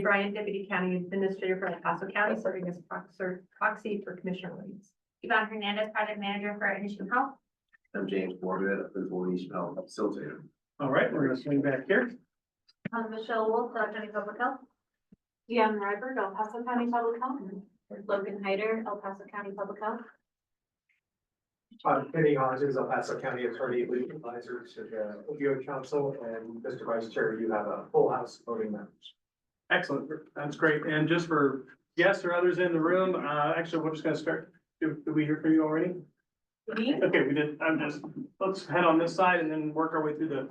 Bryan, Deputy County Administrator for El Paso County, serving as proxy for Commissioner Williams. Yvonne Hernandez, Project Manager for Initiative Health. I'm James Bordet, Principal Initiative Health Facilitator. All right, we're gonna swing back here. Michelle Wolf, County Public Health. Deanne Ryberg, El Paso County Public Health. Logan Hyder, El Paso County Public Health. Kenny Hodges, El Paso County Attorney, Legal Advisor to the Opioid Council, and Mr. Vice Chair, you have a full house voting members. Excellent, that's great. And just for guests or others in the room, actually, we're just gonna start. Did we hear from you already? Me? Okay, we did. Let's head on this side and then work our way through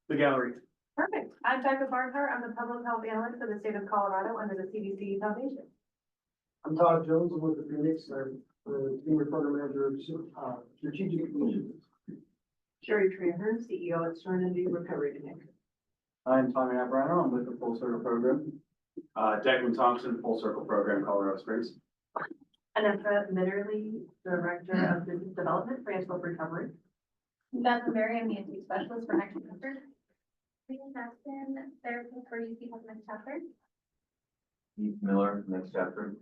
the gallery. Perfect. I'm Becca Barker. I'm the Public Health Analyst for the State of Colorado under the CDC Foundation. I'm Todd Jones, I'm with the Phoenix, I'm the Senior Program Manager of Strategic Initiatives. Sherry Trahern, CEO at Serenity Recovery Clinic. I'm Tommy Abrano, I'm with the Full Circle Program. Declan Thompson, Full Circle Program, Colorado Springs. Anessa Mitterly, Director of Business Development, Transport Recovery. Beth Berry, I'm the intake specialist for Next Chapter. Rita Jackson, therapist for UC Health Next Chapter. Keith Miller, Next Chapter.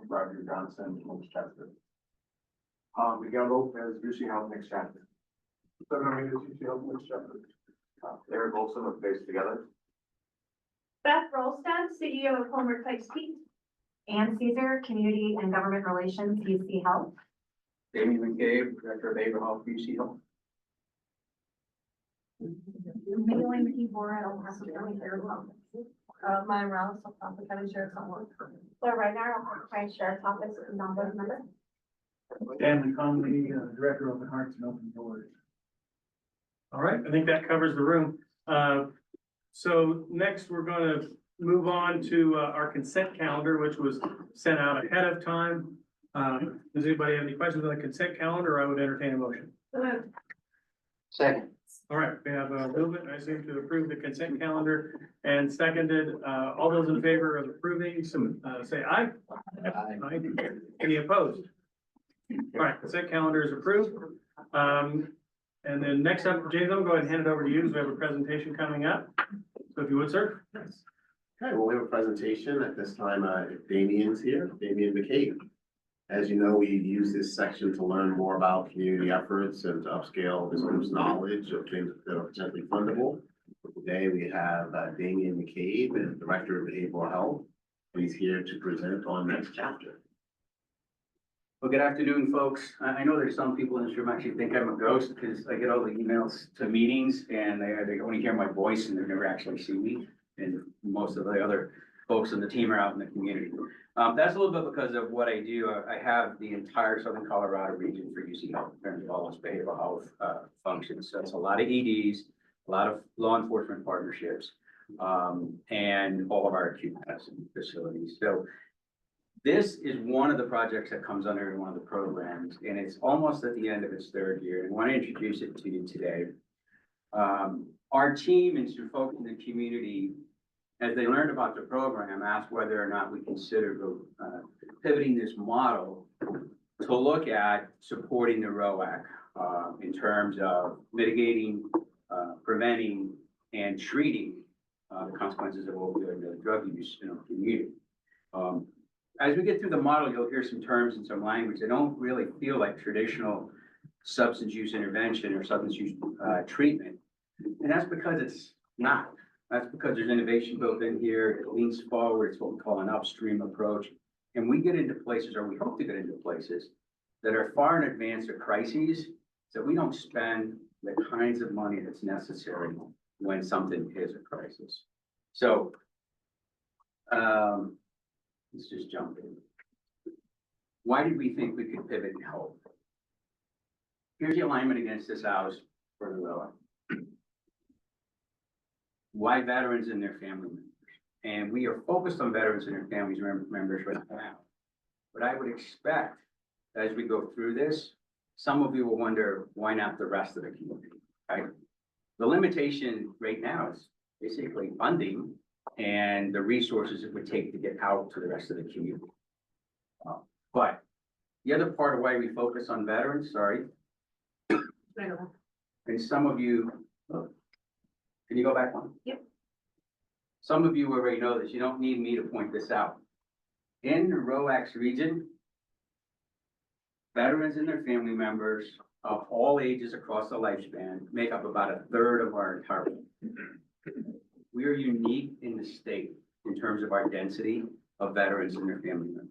Roger Johnson, Next Chapter. Miguel Lopez, UC Health Next Chapter. Eric Olson with Face Together. Beth Rolstad, CEO of Homework Pikes. Ann Caesar, Community and Government Relations, UC Health. Amy McCabe, Director of Behavioral Health, UC Health. Madeline McKee-Bora, El Paso County Sheriff's Office. Maya Rouse, El Paso County Sheriff's Office. Claire Reiner, El Paso County Sheriff's Office, non-voting member. Dan McConley, Director of Open Hearts and Open Doors. All right, I think that covers the room. So next, we're gonna move on to our consent calendar, which was sent out ahead of time. Does anybody have any questions on the consent calendar? I would entertain a motion. Second. All right, we have a movement, I assume, to approve the consent calendar and seconded. All those in favor of approving, say aye. Aye. Any opposed? All right, consent calendar is approved. And then next up, James, I'm going to hand it over to you, because we have a presentation coming up. So if you would, sir. Okay, well, we have a presentation at this time. Damien's here, Damien McCabe. As you know, we use this section to learn more about community efforts and to upscale this group's knowledge of things that are potentially fundable. Today, we have Damien McCabe, and Director of Behavioral Health. He's here to present on Next Chapter. Well, good afternoon, folks. I know there's some people in this room actually think I'm a ghost because I get all the emails to meetings and they only hear my voice and they never actually see me. And most of the other folks on the team are out in the community. That's a little bit because of what I do. I have the entire Southern Colorado region for UC Health in terms of all its behavioral health functions. So it's a lot of EDs, a lot of law enforcement partnerships, and all of our acute medicine facilities. So this is one of the projects that comes under one of the programs, and it's almost at the end of its third year. And I want to introduce it to you today. Our team and some folks in the community, as they learned about the program, asked whether or not we consider pivoting this model to look at supporting the ROAC in terms of mitigating, preventing, and treating the consequences of opioid drug use in our community. As we get through the model, you'll hear some terms and some language that don't really feel like traditional substance use intervention or substance use treatment. And that's because it's not. That's because there's innovation built in here. It leans forward. It's what we call an upstream approach. And we get into places, or we hope to get into places, that are far in advance of crises, so we don't spend the kinds of money that's necessary when something is a crisis. So, let's just jump in. Why did we think we could pivot and help? Here's the alignment against this house for the lower. Why veterans and their family members? And we are focused on veterans and their families members right now. But I would expect as we go through this, some of you will wonder, why not the rest of the community, right? The limitation right now is basically funding and the resources it would take to get out to the rest of the community. But the other part of why we focus on veterans, sorry, and some of you, Can you go back one? Yep. Some of you already know this. You don't need me to point this out. In the ROAX region, veterans and their family members of all ages across the lifespan make up about a third of our entire. We are unique in the state in terms of our density of veterans and their family members.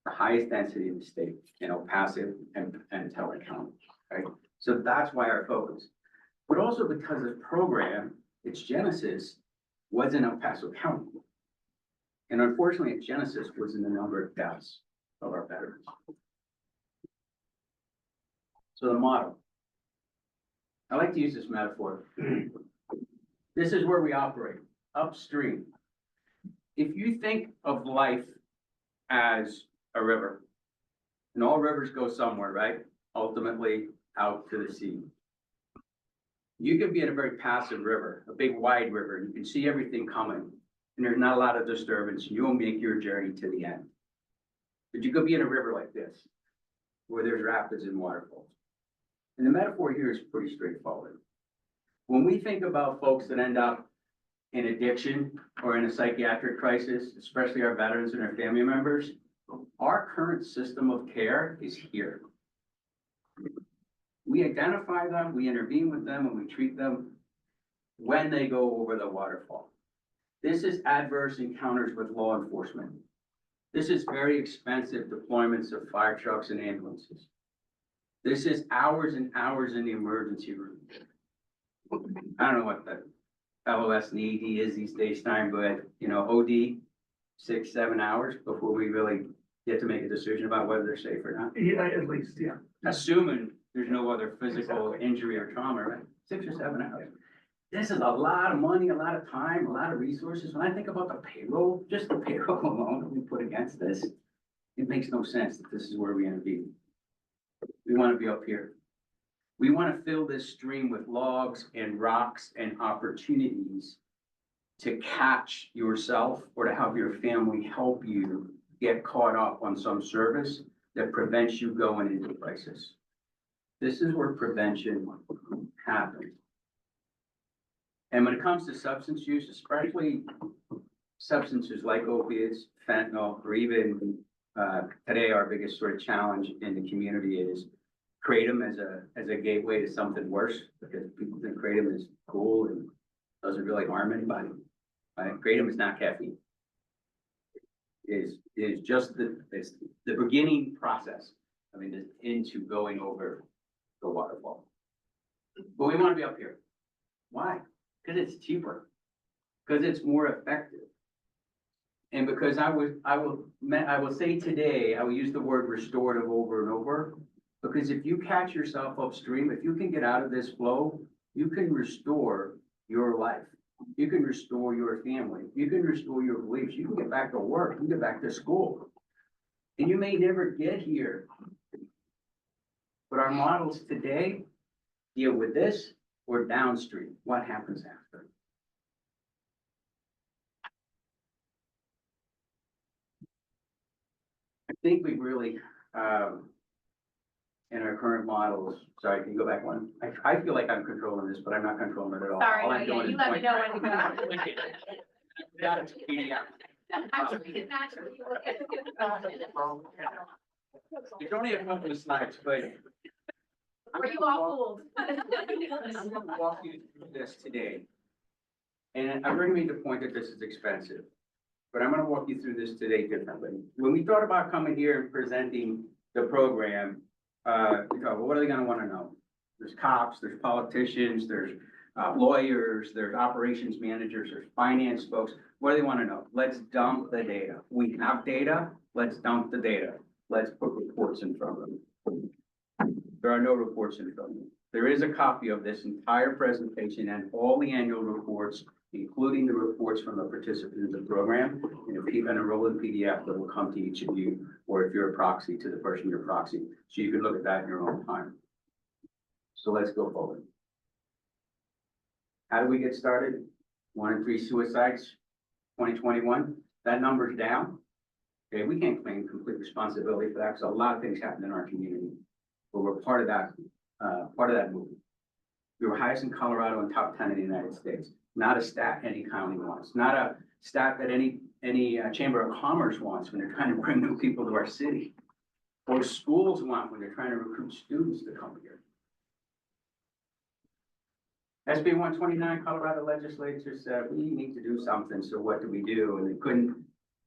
The highest density in the state in El Paso and Teller County, right? So that's why our focus. But also because this program, its genesis was in El Paso County. And unfortunately, its genesis was in the number of deaths of our veterans. So the model. I like to use this metaphor. This is where we operate, upstream. If you think of life as a river, and all rivers go somewhere, right? Ultimately out to the sea. You can be in a very passive river, a big wide river, and you can see everything coming, and there's not a lot of disturbance, and you'll make your journey to the end. But you could be in a river like this, where there's rapids and waterfalls. And the metaphor here is pretty straightforward. When we think about folks that end up in addiction or in a psychiatric crisis, especially our veterans and our family members, our current system of care is here. We identify them, we intervene with them, and we treat them when they go over the waterfall. This is adverse encounters with law enforcement. This is very expensive deployments of fire trucks and ambulances. This is hours and hours in the emergency room. I don't know what the LOS and the ED is these days time, but you know, OD, 6-7 hours before we really get to make a decision about whether they're safe or not. Yeah, at least, yeah. Assuming there's no other physical injury or trauma, right? 6 or 7 hours. This is a lot of money, a lot of time, a lot of resources. When I think about the payroll, just the payroll alone that we put against this, it makes no sense that this is where we intervene. We want to be up here. We want to fill this stream with logs and rocks and opportunities to catch yourself or to have your family help you get caught up on some service that prevents you going into crisis. This is where prevention happens. And when it comes to substance use, especially substances like opiates, fentanyl, or even today our biggest sort of challenge in the community is kratom as a gateway to something worse, because people think kratom is cool and doesn't really harm anybody. Kratom is not caffeine. Is just it's the beginning process. I mean, it's into going over the waterfall. But we want to be up here. Why? Because it's cheaper. Because it's more effective. And because I will say today, I will use the word restorative over and over. Because if you catch yourself upstream, if you can get out of this flow, you can restore your life. You can restore your family. You can restore your beliefs. You can get back to work. You can get back to school. And you may never get here. But our models today deal with this or downstream. What happens after? I think we really, in our current models, sorry, can you go back one? I feel like I'm controlling this, but I'm not controlling it at all. Sorry, All no, I'm yeah, doing you is let me pointing. know when to go. Got it, PDF. Actually, naturally. There's only a couple of slides, but. Were you all fooled? I'm gonna walk you through this today. And I've already made the point that this is expensive, but I'm gonna walk you through this today differently. When we thought about coming here and presenting the program, we thought, well, what are they gonna wanna know? There's cops, there's politicians, there's lawyers, there's operations managers, there's finance folks. What do they wanna know? Let's dump the data. We have data, let's dump the data. Let's put reports in front of them. There are no reports in front of them. There is a copy of this entire presentation and all the annual reports, including the reports from the participants of the program, in a rolling PDF that will come to each of you, or if you're a proxy, to the person you're proxy. So you can look at that in your own time. So let's go forward. How do we get started? 1 in 3 suicides, 2021. That number's down. Okay, we can't claim complete responsibility for that because a lot of things happen in our community. But we're part of that movement. We were highest in Colorado and top 10 in the United States. not a stat any county wants, not a stat that any Chamber of Commerce wants when they're trying to bring new people to our city. Or schools want when they're trying to recruit students to come here. SB 129, Colorado legislature said, we need to do something, so what do we do? And they couldn't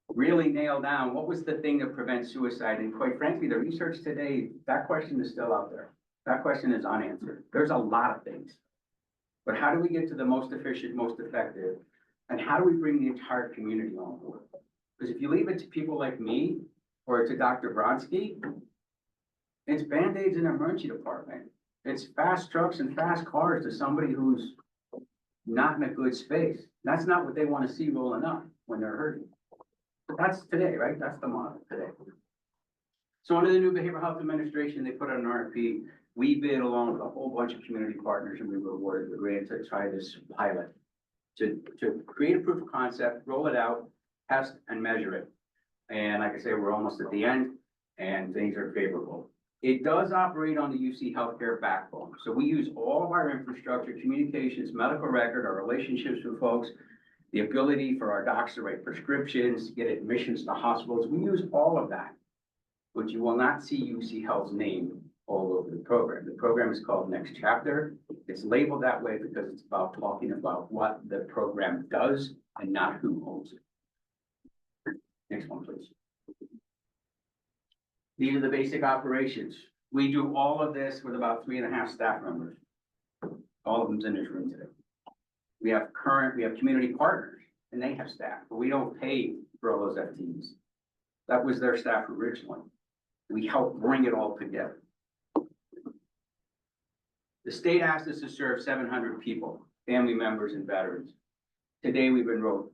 really nail down what was the thing that prevents suicide. And quite frankly, the research today, that question is still out there. That question is unanswered. There's a lot of things. But how do we get to the most efficient, most effective? And how do we bring the entire community on board? Because if you leave it to people like me or to Dr. Bronski, it's Band-Aids in the emergency department. It's fast trucks and fast cars to somebody who's not in a good space. That's not what they want to see rolling up when they're hurting. That's today, right? That's the model today. So under the new behavioral health administration, they put out an RFP. We bid along with a whole bunch of community partners, and we were awarded the grant to try this pilot to create a proof of concept, roll it out, test and measure it. And like I say, we're almost at the end and things are favorable. It does operate on the UC healthcare backbone. So we use all of our infrastructure, communications, medical record, our relationships with folks, the ability for our docs to write prescriptions, get admissions to hospitals. We use all of that, but you will not see UC Health's name all over the program. The program is called Next Chapter. It's labeled that way because it's about talking about what the program does and not who owns it. Next one, please. These are the basic operations. We do all of this with about 3.5 staff members. All of them's in this room today. We have community partners and they have staff, but we don't pay for all those FTEs. That was their staff originally. We help bring it all together. The state asked us to serve 700 people, family members and veterans. Today we've enrolled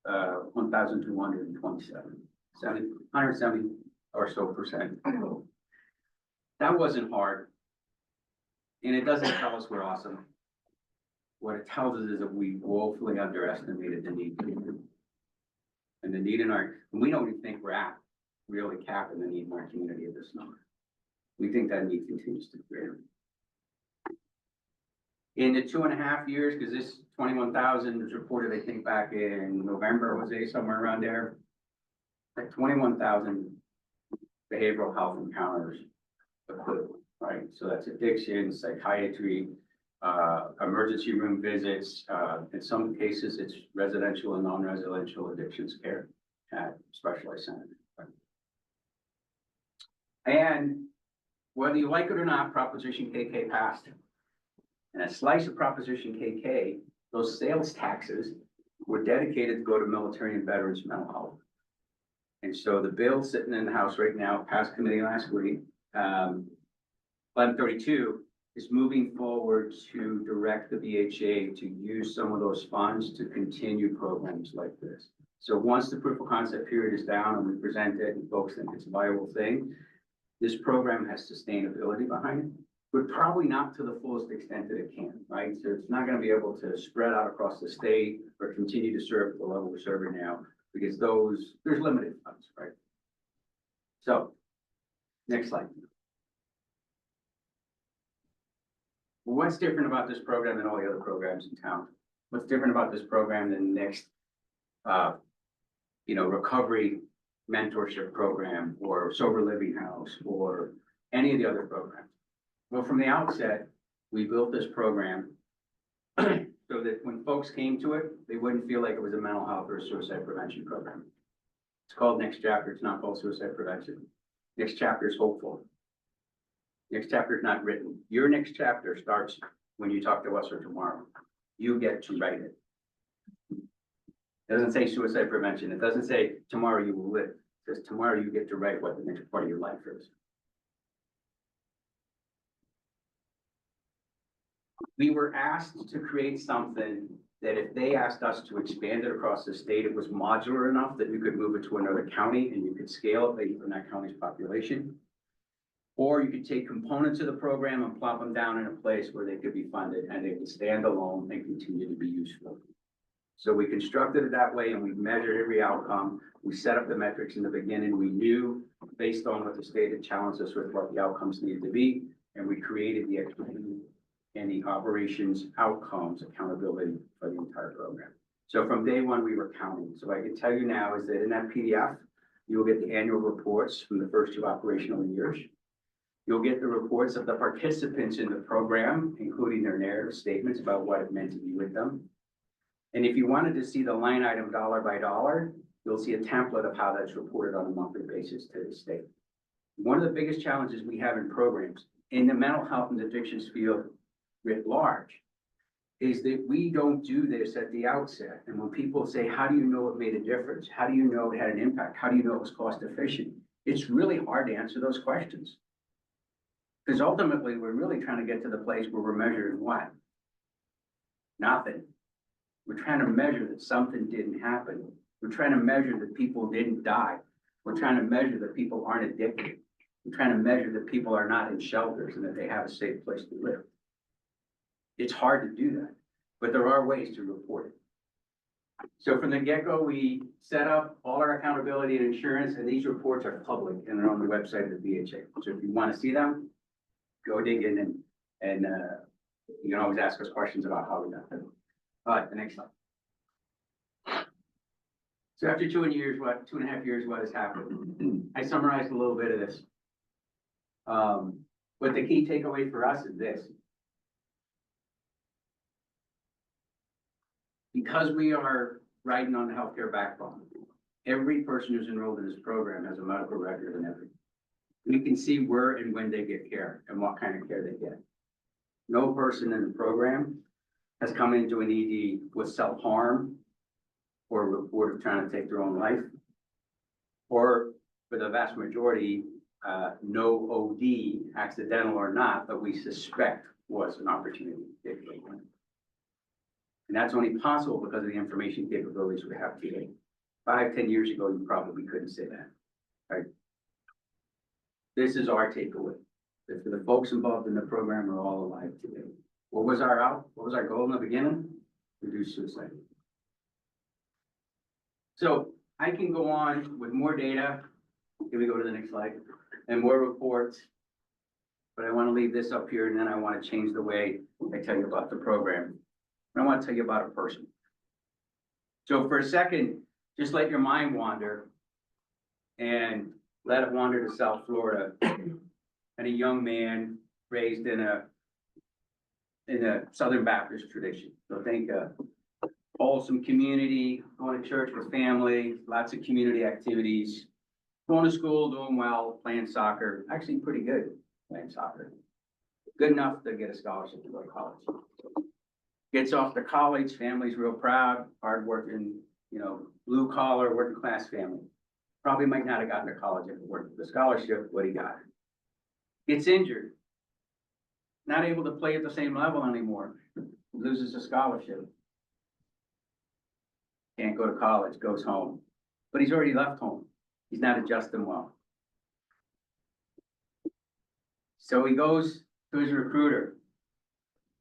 1,227, 170 or so percent. That wasn't hard. And it doesn't tell us we're awesome. What it tells us is that we woefully underestimated the need. And the need in our, and we don't even think we're at really capping the need in our community at this number. We think that need continues to grow. In the 2.5 years, because this 21,000 was reported, I think back in November, was it somewhere around there? Like 21,000 behavioral health encounters equivalent, right? So that's addiction, psychiatry, emergency room visits. In some cases, it's residential and non-residential addictions care at specialized centers. Right? And whether you like it or not, Proposition KK passed. And a slice of Proposition KK, those sales taxes were dedicated to go to military and veterans mental health. And so the bill sitting in the House right now, passed committee last week, 1132, is moving forward to direct the BHA to use some of those funds to continue programs like this. So once the proof of concept period is down and we present it and folks think it's a viable thing, this program has sustainability behind it, but probably not to the fullest extent that it can, right? So it's not going to be able to spread out across the state or continue to serve at the level we're serving now, because there's limited funds, right? So, next slide. What's different about this program than all the other programs in town? What's different about this program than the next, recovery mentorship program or sober living house or any of the other programs? Well, from the outset, we built this program so that when folks came to it, they wouldn't feel like it was a mental health or a suicide prevention program. It's called Next Chapter. It's not called suicide prevention. Next Chapter is hopeful. Next chapter is not written. Your next chapter starts when you talk to us or tomorrow. You get to write it. It doesn't say suicide prevention. It doesn't say tomorrow you will live. It says tomorrow you get to write what the next part of your life is. We were asked to create something that if they asked us to expand it across the state, it was modular enough that you could move it to another county and you could scale it based on that county's population. Or you could take components of the program and plop them down in a place where they could be funded and they could stand alone and continue to be useful. So we constructed it that way and we measured every outcome. We set up the metrics in the beginning. We knew based on what the state had challenged us with what the outcomes needed to be. And we created the expertise and the operations outcomes accountability for the entire program. So from day one, we were counting. So I can tell you now is that in that PDF, you'll get the annual reports from the first 2 operational years. You'll get the reports of the participants in the program, including their narrative statements about what it meant to be with them. And if you wanted to see the line item dollar by dollar, you'll see a template of how that's reported on a monthly basis to the state. One of the biggest challenges we have in programs in the mental health and addictions field writ large is that we don't do this at the outset. And when people say, how do you know it made a difference? How do you know it had an impact? How do you know it was cost efficient? It's really hard to answer those questions. Because ultimately, we're really trying to get to the place where we're measuring what? Nothing. We're trying to measure that something didn't happen. We're trying to measure that people didn't die. We're trying to measure that people aren't addicted. We're trying to measure that people are not in shelters and that they have a safe place to live. It's hard to do that, but there are ways to report it. So from the get-go, we set up all our accountability and insurance, and these reports are public and they're on the website of the VHA. So if you want to see them, go dig in and you can always ask us questions about how we got them. All right, the next slide. So after 2.5 years, what has happened? I summarized a little bit of this. But the key takeaway for us is this. Because we are riding on the healthcare backbone, every person who's enrolled in this program has a medical record and everything. We can see where and when they get care and what kind of care they get. No person in the program has come into an ED with self-harm or a report of trying to take their own life, or for the vast majority, no OD, accidental or not, but we suspect was an opportunity to take their life. And that's only possible because of the information capabilities we have today. 5-10 years ago, you probably couldn't say that, right? This is our takeaway. That for the folks involved in the program are all alive today. What was our goal in the beginning? Reduce suicide. So I can go on with more data. Here we go to the next slide, and more reports. But I want to leave this up here, and then I want to change the way I tell you about the program. I want to tell you about a person. So for a second, just let your mind wander and let it wander to South Florida. And a young man raised in a Southern Baptist tradition. So think wholesome community, going to church with family, lots of community activities, going to school, doing well, playing soccer, actually pretty good playing soccer. Good enough to get a scholarship to go to college. Gets off to college, family's real proud, hardworking, blue collar, working class family. Probably might not have gotten to college if it weren't for the scholarship, what he got. Gets injured. Not able to play at the same level anymore. Loses a scholarship. Can't go to college, goes home. But he's already left home. He's not adjusting well. So he goes to his recruiter.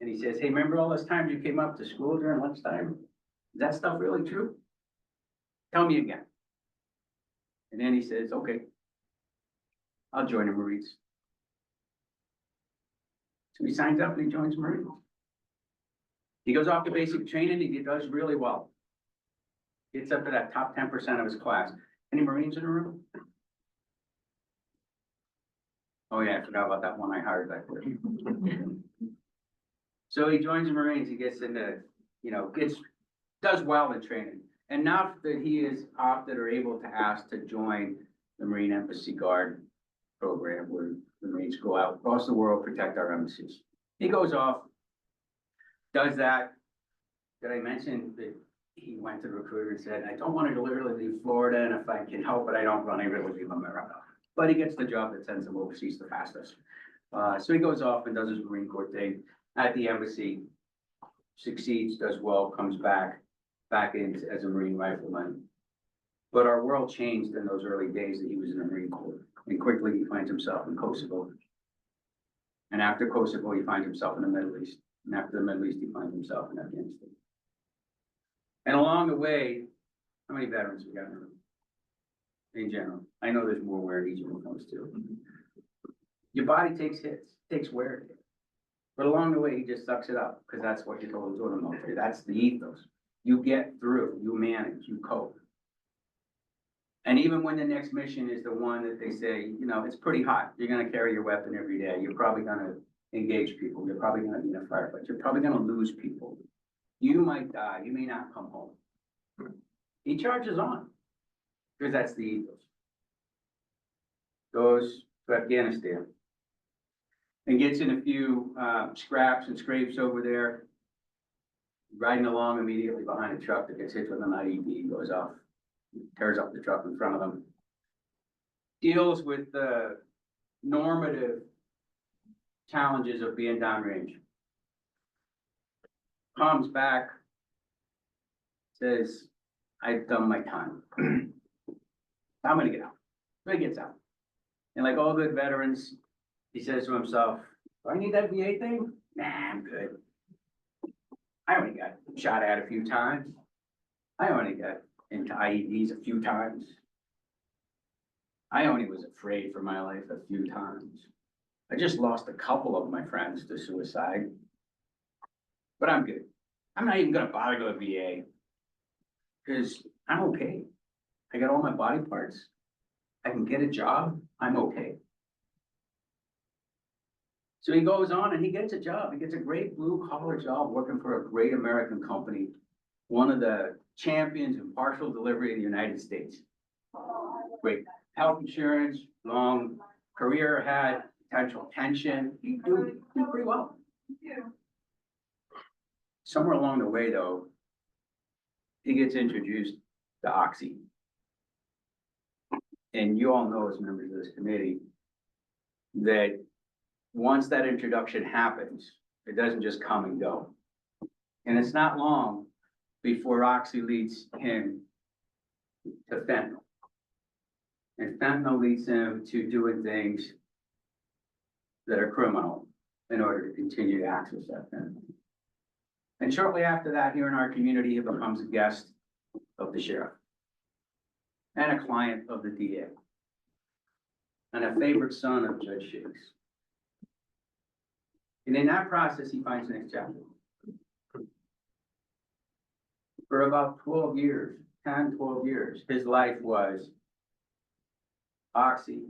And he says, hey, remember all those times you came up to school during lunchtime? Is that stuff really true? Tell me again. And then he says, okay, I'll join the Marines. So he signs up and he joins Marines. He goes off to basic training, he does really well. Gets up to that top 10% of his class. Any Marines in the room? Oh yeah, I forgot about that one I hired back there. So he joins the Marines, he gets into, does well in training. Enough that he is opted or able to ask to join the Marine Embassy Guard program where the Marines go out across the world, protect our embassies. He goes off, does that. Did I mention that he went to the recruiter and said, I don't want to literally leave Florida, and if I can help it, I don't want to really leave America. But he gets the job that sends him overseas the fastest. So he goes off and does his Marine Corps thing at the embassy, succeeds, does well, comes back in as a Marine rifleman. But our world changed in those early days that he was in the Marine Corps. And quickly he finds himself in Kosovo. And after Kosovo, he finds himself in the Middle East. And after the Middle East, he finds himself in Afghanistan. And along the way, how many veterans we got in the room? In general, I know there's more wear in each one of those too. Your body takes hits, takes wear. But along the way, he just sucks it up, because that's what you're told to do in the military. That's the ethos. You get through, you manage, you cope. And even when the next mission is the one that they say, you know, it's pretty hot, you're gonna carry your weapon every day, you're probably gonna engage people, you're probably gonna be in a firefight, you're probably gonna lose people. You might die, you may not come home. He charges on, because that's the ethos. Goes to Afghanistan and gets in a few scraps and scrapes over there. Riding along immediately behind a truck that gets hit with an IED, goes off, tears up the truck in front of them. Deals with the normative challenges of being downrange. Comes back, says, I've done my time. I'm gonna get out. So he gets out. And like all good veterans, he says to himself, do I need that VA thing? Nah, I'm good. I only got shot at a few times. I only got into IEDs a few times. I only was afraid for my life a few times. I just lost a couple of my friends to suicide. But I'm good. I'm not even gonna bother to go to VA. Because I'm okay. I got all my body parts. I can get a job. I'm okay. So he goes on and he gets a job. He gets a great blue collar job working for a great American company, one of the champions in partial delivery in the United States. Great health insurance, long career, had potential pension. He do pretty well. Somewhere along the way, though, he gets introduced to Oxy. And you all know, as members of this committee, that once that introduction happens, it doesn't just come and go. And it's not long before Oxy leads him to fentanyl. And fentanyl leads him to doing things that are criminal in order to continue to access that fentanyl. And shortly after that, here in our community, he becomes a guest of the sheriff and a client of the DA and a favorite son of Judge Shakes. And in that process, he finds the next chapter. For about 12 years, 10, 12 years, his life was Oxy,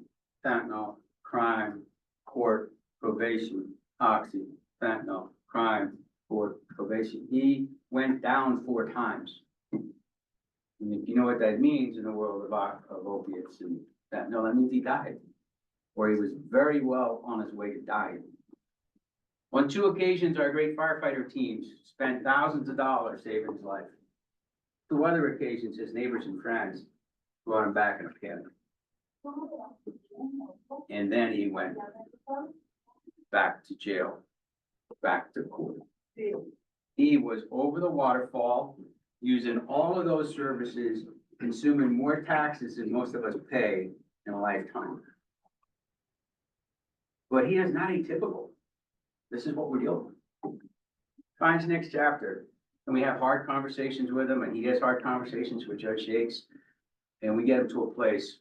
fentanyl, crime, court, probation, Oxy, fentanyl, crime, court, probation. He went down 4 times. And if you know what that means in the world of opiates and fentanyl, that means he died. Or he was very well on his way to dying. On 2 occasions, our great firefighter teams spent thousands of dollars saving his life. 2 other occasions, his neighbors and friends brought him back in a panic. And then he went back to jail, back to court. He was over the waterfall, using all of those services, consuming more taxes than most of us pay in a lifetime. But he is not atypical. This is what we're dealing with. Finds next chapter, and we have hard conversations with him, and he has hard conversations with Judge Shakes, and we get him to a place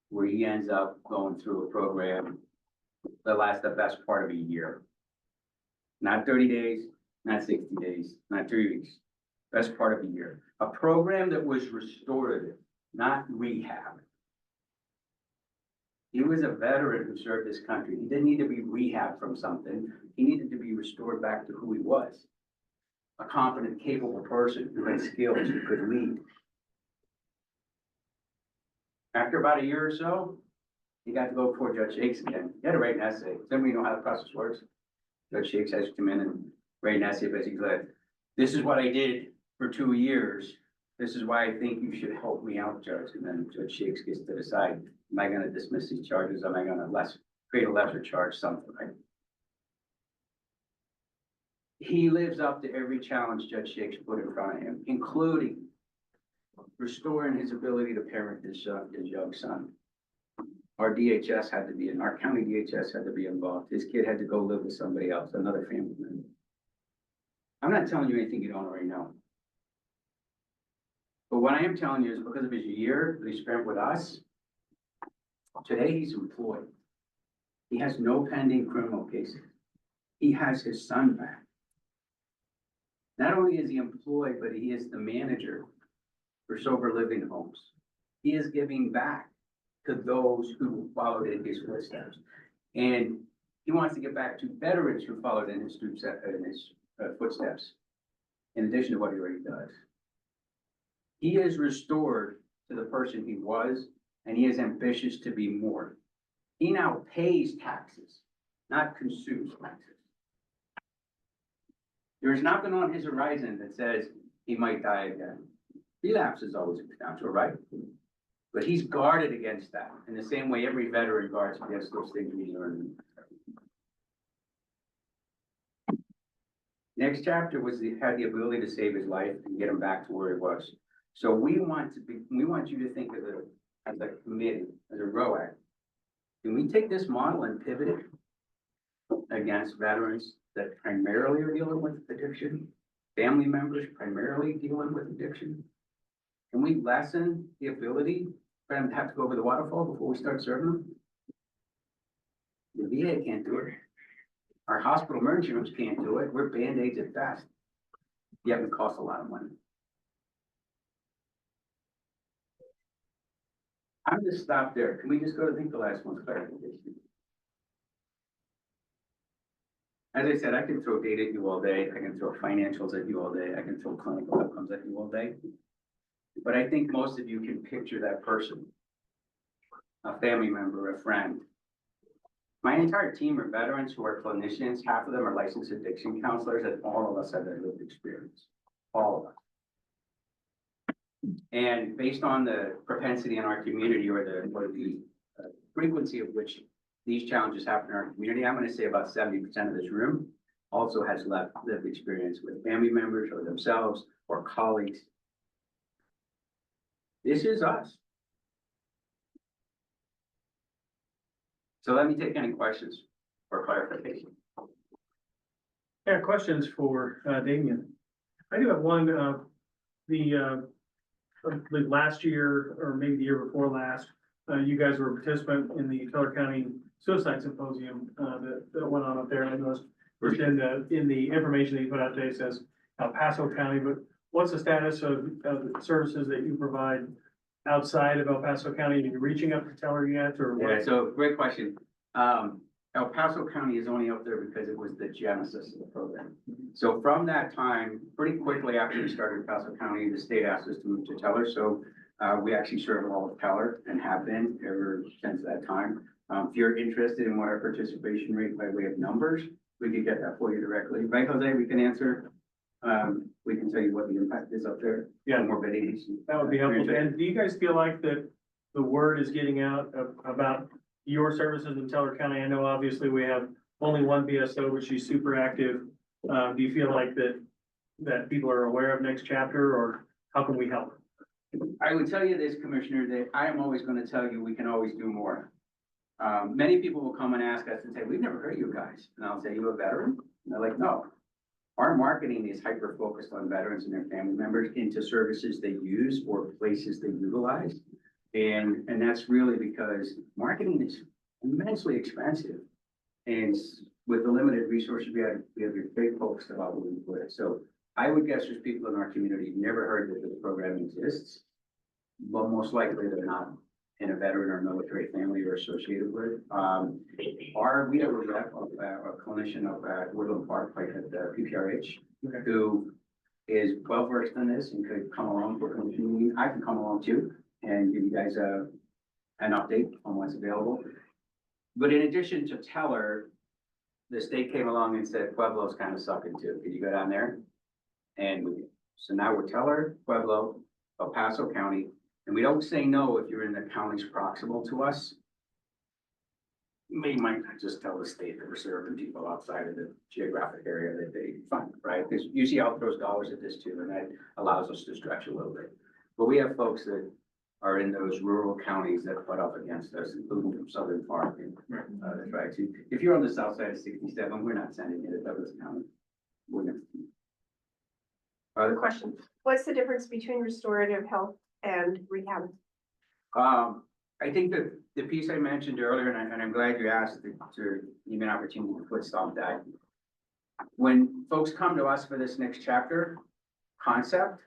where he ends up going through a program that lasts the best part of a year. Not 30 days, not 60 days, not 3 weeks, best part of a year. A program that was restorative, not rehab. He was a veteran who served this country. He didn't need to be rehabbed from something. He needed to be restored back to who he was. A competent, capable person who had skills, who could lead. After about a year or so, he got to go before Judge Shakes again. He had to write an essay. Does everybody know how the process works? Judge Shakes has to come in and write an essay, basically like, this is what I did for 2 years. This is why I think you should help me out, Judge. And then Judge Shakes gets to decide, am I gonna dismiss these charges? Am I gonna create a lesser charge, something, right? He lives up to every challenge Judge Shakes put in front of him, including restoring his ability to parent his young son. Our DHS had to be in, our county DHS had to be involved. His kid had to go live with somebody else, another family member. I'm not telling you anything you don't already know. But what I am telling you is because of his year that he spent with us, today he's employed. He has no pending criminal cases. he has his son back. Not only is he employed, but he is the manager for sober living homes. He is giving back to those who followed in his footsteps. And he wants to give back to veterans who followed in his footsteps, in addition to what he already does. He is restored to the person he was, and he is ambitious to be more. He now pays taxes, not consumes taxes. There is nothing on his horizon that says he might die again. Relapse is always a potential, right? But he's guarded against that in the same way every veteran guards against those things we learned. Next chapter had the ability to save his life and get him back to where he was. So we want you to think as a committee, as a ROAC. Can we take this model and pivot it against veterans that primarily are dealing with addiction, family members primarily dealing with addiction? Can we lessen the ability for them to have to go over the waterfall before we start serving them? The VA can't do it. Our hospital emergency rooms can't do it. We're Band-Aids at best. Yet it costs a lot of money. I'm just stop there. Can we just go to, I think the last one's clarification. As I said, I can throw data at you all day. I can throw financials at you all day. I can throw clinical outcomes at you all day. But I think most of you can picture that person, a family member, a friend. My entire team are veterans who are clinicians. Half of them are licensed addiction counselors, and all of us have that lived experience. All of us. And based on the propensity in our community or the frequency of which these challenges happen in our community, I'm going to say about 70% of this room also has lived experience with family members or themselves or colleagues. This is us. So let me take any questions or clarification. Yeah, questions for Damien. I do have one, the last year, or maybe the year before last, you guys were a participant in the Teller County Suicide Symposium, that went on up there. I noticed just in the information that you put out today, it says El Paso County, but what's the status of the services that you provide outside of El Paso County? Are you reaching up to Teller yet, or what? Yeah, so great question. El Paso County is only up there because it was the genesis of the program. So from that time, pretty quickly after we started El Paso County, the state asked us to move to Teller. So we actually serve all of Teller and have been ever since that time. If you're interested in what our participation rate by way of numbers, we could get that for you directly. Right, Jose, we can answer. We can tell you what the impact is up there. Yeah. Morbidities. That would be helpful. And do you guys feel like that the word is getting out about your services in Teller County? I know obviously we have only one BSO, but she's super active. Do you feel like that people are aware of Next Chapter, or how can we help? I would tell you this, Commissioner, that I am always going to tell you we can always do more. Many people will come and ask us and say, we've never heard of you guys. And I'll say, you a veteran? And they're like, no. Our marketing is hyper-focused on veterans and their family members into services they use or places they utilize. And that's really because marketing is immensely expensive. And with the limited resources we have big focused about what we put it. So I would guess there's people in our community who never heard that this program exists, but most likely they're not in a veteran or military family or associated with. We have a clinician up at Woodland Park, like at the PPRH, Okay. who is well versed in this and could come along for a clinician meeting. I can come along too and give you guys an update on what's available. But in addition to Teller, the state came along and said, Pueblo's kind of sucking too. Could you go down there? And so now we're Teller, Pueblo, El Paso County, and we don't say no if you're in the counties proximal to us. We might not just tell the state that we're serving people outside of the geographic area that they fund, right? Because UCL throws dollars at this too, and that allows us to stretch a little bit. But we have folks that are in those rural counties that butt up against us, including from Southern Park and that's right too. If you're on the south side of 67, we're not sending you to Douglas County. We're not. Other questions? What's the difference between restorative health and rehab? I think that the piece I mentioned earlier, and I'm glad you asked to give me an opportunity to foot stomp that. when folks come to us for this next chapter concept,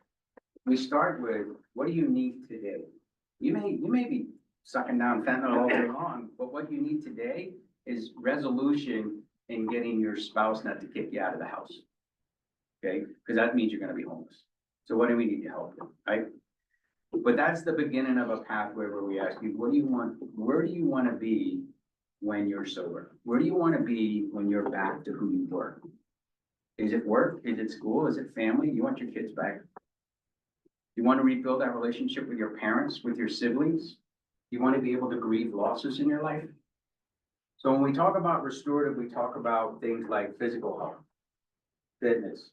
we start with, what do you need today? You may be sucking down fentanyl all day long, but what you need today is resolution in getting your spouse not to kick you out of the house. Okay, because that means you're gonna be homeless. So what do we need to help you, right? But that's the beginning of a pathway where we ask you, what do you want, where do you wanna be when you're sober? Where do you wanna be when you're back to who you were? Is it work? Is it school? Is it family? You want your kids back? You want to rebuild that relationship with your parents, with your siblings? You want to be able to grieve losses in your life? So when we talk about restorative, we talk about things like physical health, fitness,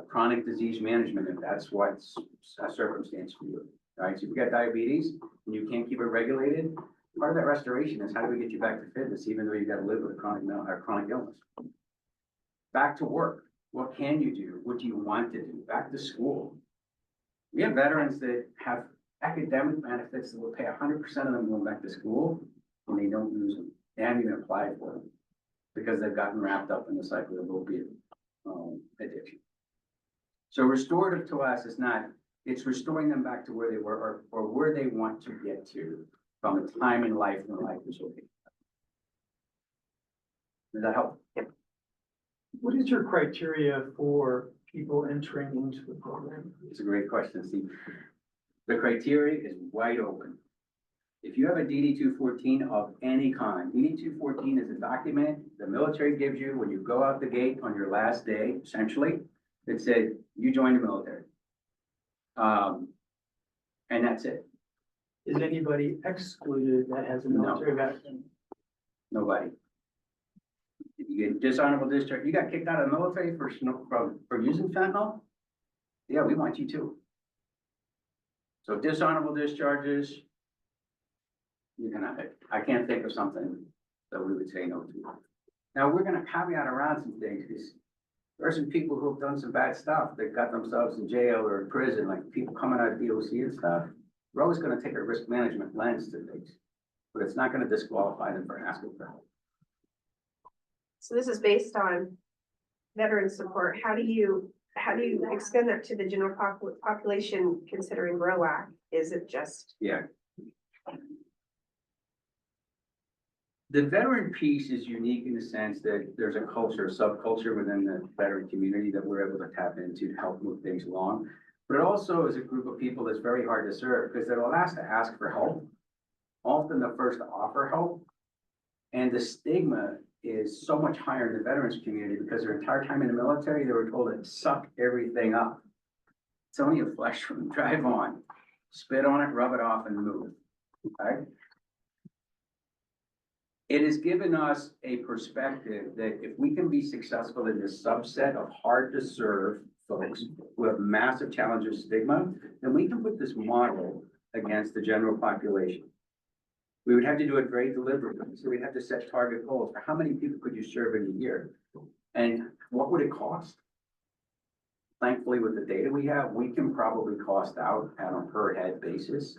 chronic disease management, if that's what's a circumstance for you, right? So if you've got diabetes and you can't keep it regulated, part of that restoration is how do we get you back to fitness, even though you've got to live with a chronic illness? Back to work. What can you do? What do you want to do? Back to school. We have veterans that have academic benefits that will pay 100% of them going back to school, and they don't use them. They haven't even applied for them because they've gotten wrapped up in the cycle of opiate addiction. So restorative to us is not, it's restoring them back to where they were or where they want to get to from a time in life when life was okay. Does that help? What is your criteria for people entering into the program? It's a great question, Steve. The criteria is wide open. If you have a DD 214 of any kind, DD 214 is a document the military gives you when you go out the gate on your last day, essentially. It said, you joined the military. And that's it. Is anybody excluded that has a military background? Nobody. If you get dishonorable discharge, you got kicked out of the military for using fentanyl? Yeah, we want you too. So dishonorable discharges, you cannot, I can't think of something that we would say no to. Now, we're gonna caveat around some things, because there are some people who have done some bad stuff that got themselves in jail or in prison, like people coming out of DOC and stuff. We're always gonna take a risk management lens to things, but it's not gonna disqualify them for asking for help. So this is based on veteran support. How do you extend that to the general population considering ROAC? Is it just? Yeah. The veteran piece is unique in the sense that there's a culture, a subculture within the veteran community that we're able to tap into to help move things along. But it also is a group of people that's very hard to serve because they're the last to ask for help, often the first to offer help. And the stigma is so much higher in the veterans community because their entire time in the military, they were told to suck everything up. It's only a flesh wound, drive on, spit on it, rub it off and move, okay? It has given us a perspective that if we can be successful in this subset of hard to serve folks who have massive challenges, stigma, then we can put this model against the general population. We would have to do it very deliberately. So we'd have to set target goals for how many people could you serve in a year? And what would it cost? Thankfully, with the data we have, we can probably cost out on a per head basis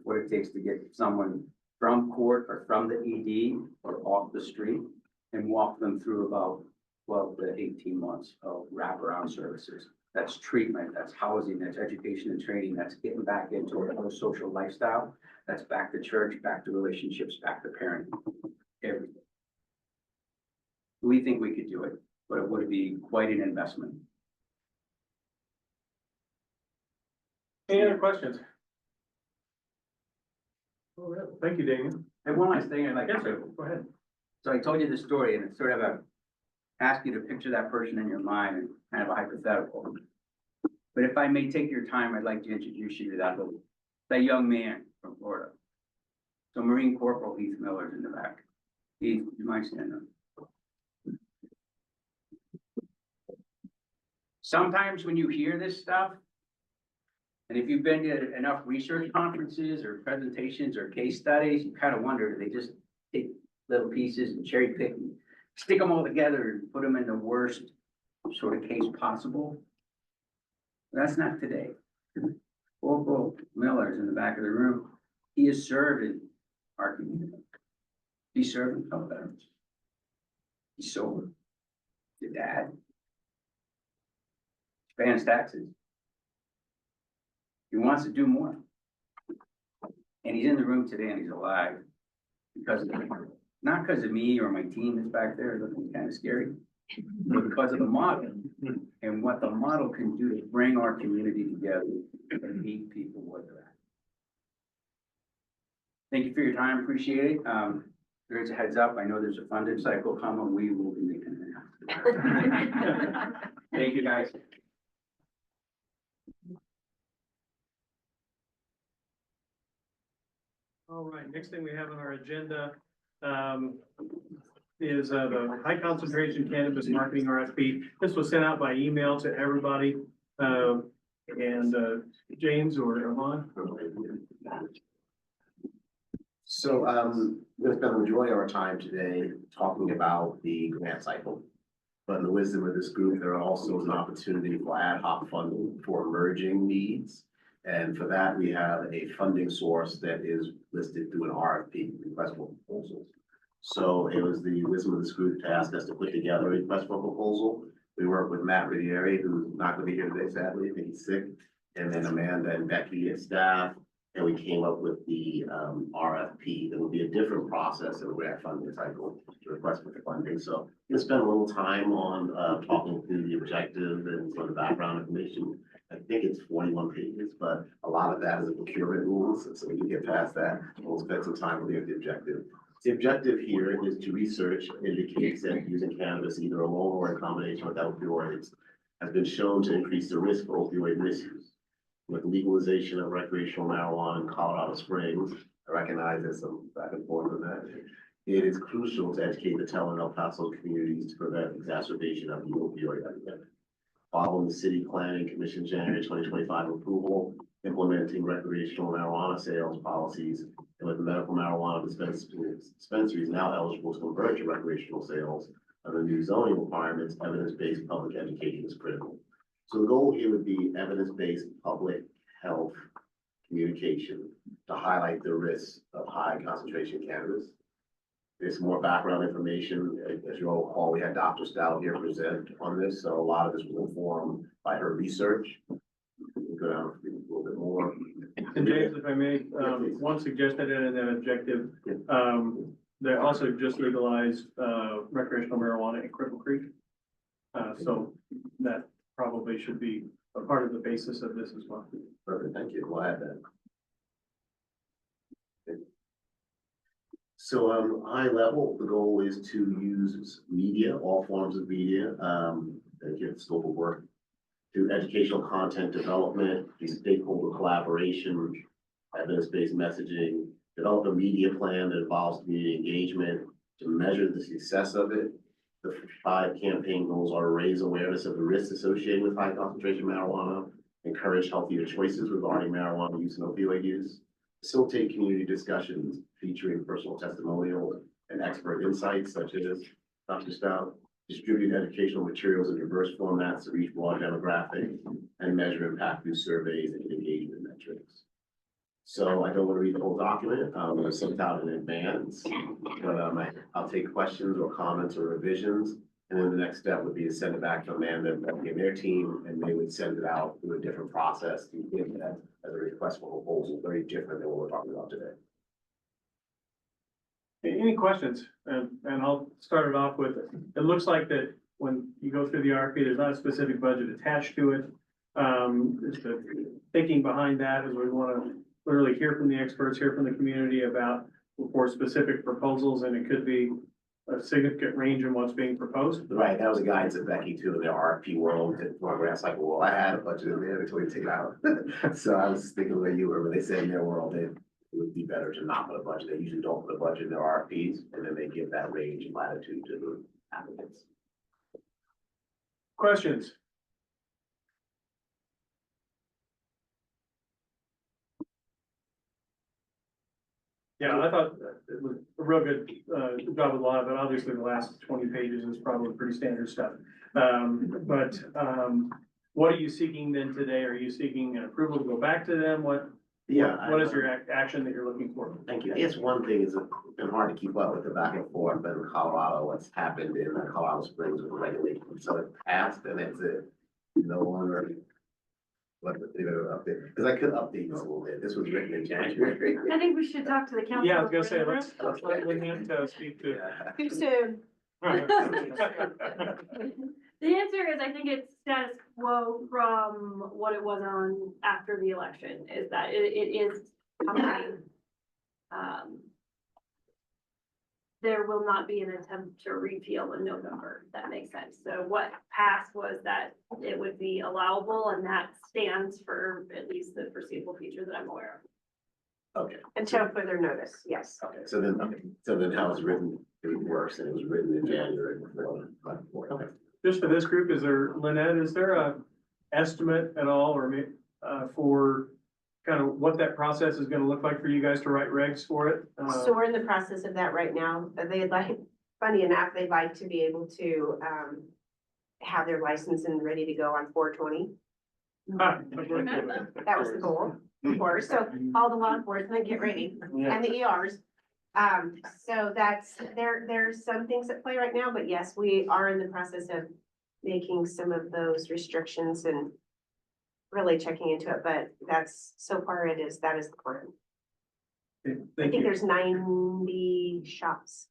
what it takes to get someone from court or from the ED or off the street and walk them through about 12 to 18 months of wraparound services. That's treatment, that's housing, that's education and training, that's getting back into a social lifestyle. That's back to church, back to relationships, back to parenting, everything. We think we could do it, but it would be quite an investment. Any other questions? Oh, yeah. Thank you, Daniel. And one last thing I'd like Yes, to, sir. Go ahead. so I told you the story and it's sort of ask you to picture that person in your mind and kind of a hypothetical. But if I may take your time, I'd like to introduce you to that young man from Florida. So Marine Corporal Heath Miller's in the back. Heath, you mind standing up? Sometimes when you hear this stuff, and if you've been to enough research conferences or presentations or case studies, you kind of wonder, do they just take little pieces and cherry pick and stick them all together and put them in the worst sort of case possible? That's not today. Corporal Miller's in the back of the room. He has served in our community. He's serving fellow veterans. He's sober. Your dad. Paying his taxes. He wants to do more. And he's in the room today and he's alive. Because of, not because of me or my team that's back there looking kind of scary, but because of the model. And what the model can do to bring our community together and meet people where they're at. Thank you for your time, appreciate it. There's a heads up, I know there's a funding cycle coming, we will be making it. Thank you, guys. All right, next thing we have on our agenda, is, the high concentration cannabis marketing RFP. This was sent out by email to everybody, James or Yvonne? So, we're gonna spend the majority of our time today talking about the grant cycle. But in the wisdom of this group, there also is an opportunity for ad hoc funding for emerging needs. And for that, we have a funding source that is listed through an RFP, request for proposals. So it was the wisdom of this group to ask us to put together a request for proposal. We worked with Matt Riviere, who's not gonna be here today, sadly, I think he's sick. And then Amanda and Becky and staff, and we came up with the RFP. There will be a different process in the grant funding cycle to request for the funding. So we'll spend a little time on talking through the objective and sort of background information. I think it's 41 pages, but a lot of that is the procurement rules, so we can get past that. We'll spend some time looking at the objective. The objective here is to research indicates that using cannabis either alone or in combination with opioids has been shown to increase the risk for opioid misuse. With legalization of recreational marijuana in Colorado Springs, I recognize there's some back and forth on that. It is crucial to educate the Tel and El Paso communities to prevent exacerbation of the opioid epidemic. Following the City Planning Commission January 2025 approval, implementing recreational marijuana sales policies, and with medical marijuana dispensaries now eligible to convert to recreational sales under new zoning requirements, evidence-based public education is critical. So the goal here would be evidence-based public health communication to highlight the risks of high concentration cannabis. There's more background information. As you all recall, we had Dr. Stout here present on this, so a lot of this was informed by her research. We'll go down a little bit more. And James, if I may, one suggested in that objective, they also just legalized, recreational marijuana in Cripple Creek. So that probably should be a part of the basis of this as well. Perfect, thank you. We'll add that. So, high level, the goal is to use media, all forms of media, and give scope of work to educational content development, the stakeholder collaboration, evidence-based messaging, develop a media plan that involves community engagement to measure the success of it. The 5 campaign goals are raise awareness of the risks associated with high concentration marijuana, encourage healthier choices regarding marijuana use and opioid use, facilitate community discussions featuring personal testimonials and expert insights such as Dr. Stout, distribute educational materials in diverse formats to reach broad demographics, and measure impact through surveys and engagement metrics. So I don't want to read the whole document, I sent it out in advance, but I'll take questions or comments or revisions. And then the next step would be to send it back to Amanda and their team, and they would send it out through a different process to give that as a request for proposal, very different than what we're talking about today. Any questions? And I'll start it off with, it looks like that when you go through the RFP, there's not a specific budget attached to it. Just the thinking behind that is we want to literally hear from the experts, hear from the community about for specific proposals, and it could be a significant range in what's being proposed. Right, that was a guidance of Becky too, in the RFP world, and my grant's like, well, I had a budget in there until we take it out. So I was thinking where you were, but they said in their world, it would be better to not put a budget. They usually don't put a budget in their RFPs, and then they give that range and latitude to the applicants. Questions? Yeah, I thought it was a real good job with a lot, but obviously the last 20 pages is probably pretty standard stuff. What are you seeking then today? Are you seeking an approval to go back to them? What Yeah. What is your action that you're looking for? Thank you. I guess one thing is it's been hard to keep up with the back and forth in Colorado, what's happened in Colorado Springs with regulations. So it passed and it's no longer. What the update, because I could update this a little bit. This was written in January. I think we should talk to the council. Yeah, I was gonna say, before the let's let Lynette speak to. Yeah. Too soon. The answer is, I think it's status quo from what it was on after the election, is that it is coming. There will not be an attempt to repeal in November, if that makes sense. So what passed was that it would be allowable, and that stands for at least the foreseeable future that I'm aware of. Okay, Until further notice, yes. okay, so then how it's written, it works, and it was written in January before. Okay. Just for this group, Lynette, is there a estimate at all or for kind of what that process is gonna look like for you guys to write regs for it? So we're in the process of that right now. They'd like, funny enough, they'd like to be able to, have their license and ready to go on 4/20. That was the goal, of course. So all the law enforcement, get ready, and the ERs. So there's some things at play right now, but yes, we are in the process of making some of those restrictions and really checking into it, but so far that is the plan. I Thank think you. there's 90 shops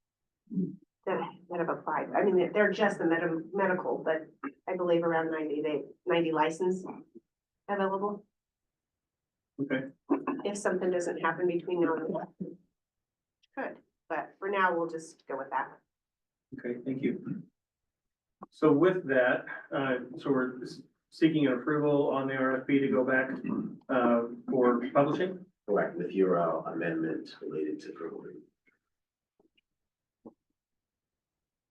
that have applied. I mean, they're just the medical, but I believe around 90 license available. Okay, If something doesn't happen between now and then. Good, but for now, we'll just go with that. okay, thank you. So with that, so we're seeking an approval on the RFP to go back, for publishing. Correct, with your amendment related to approval.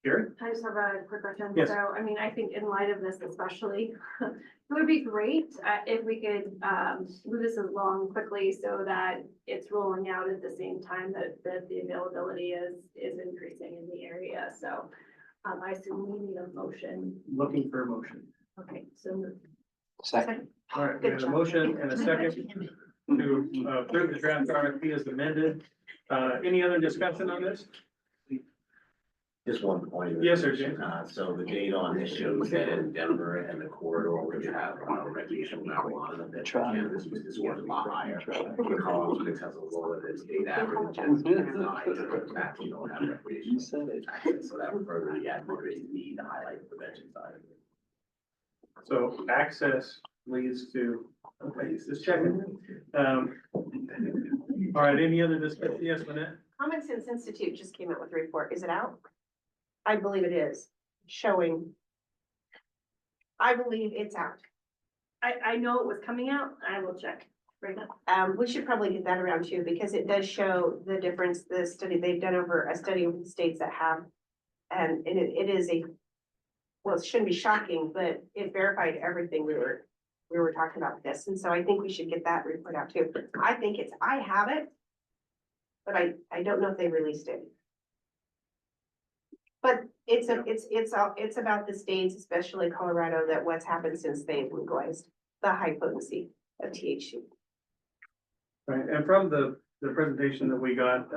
Gary? I just have a quick question. Yes. So, I mean, I think in light of this especially, it would be great if we could move this along quickly so that it's rolling out at the same time that the availability is increasing in the area. So I assume we need a motion. Looking for a motion. Okay, so moved. Second. All right, we have a motion and a second to approve the draft RFP as amended. Any other discussion on this? Just one point. Yes, sir, James. So the date on this shows that in Denver and the corridor, where you have recreational marijuana, that cannabis is worth a lot higher. Colorado Springs has a lower than state average, and that's, you don't have recreational. So that would further aggravates the need to highlight the prevention side of it. So access leads to, okay, just checking. All right, any other discussion? Yes, Lynette? Common Sense Institute just came out with a report. Is it out? I believe it is, showing. I believe it's out. I know it was coming out. I will check right now. We should probably get that around too, because it does show the difference, the study, they've done over a study of the states that have. And it is well, it shouldn't be shocking, but it verified everything we were talking about this. And so I think we should get that report out too. I have it. But I don't know if they released it. But it's about the states, especially Colorado, that what's happened since they've legalized the high potency of THC. Right, and from the presentation that we got,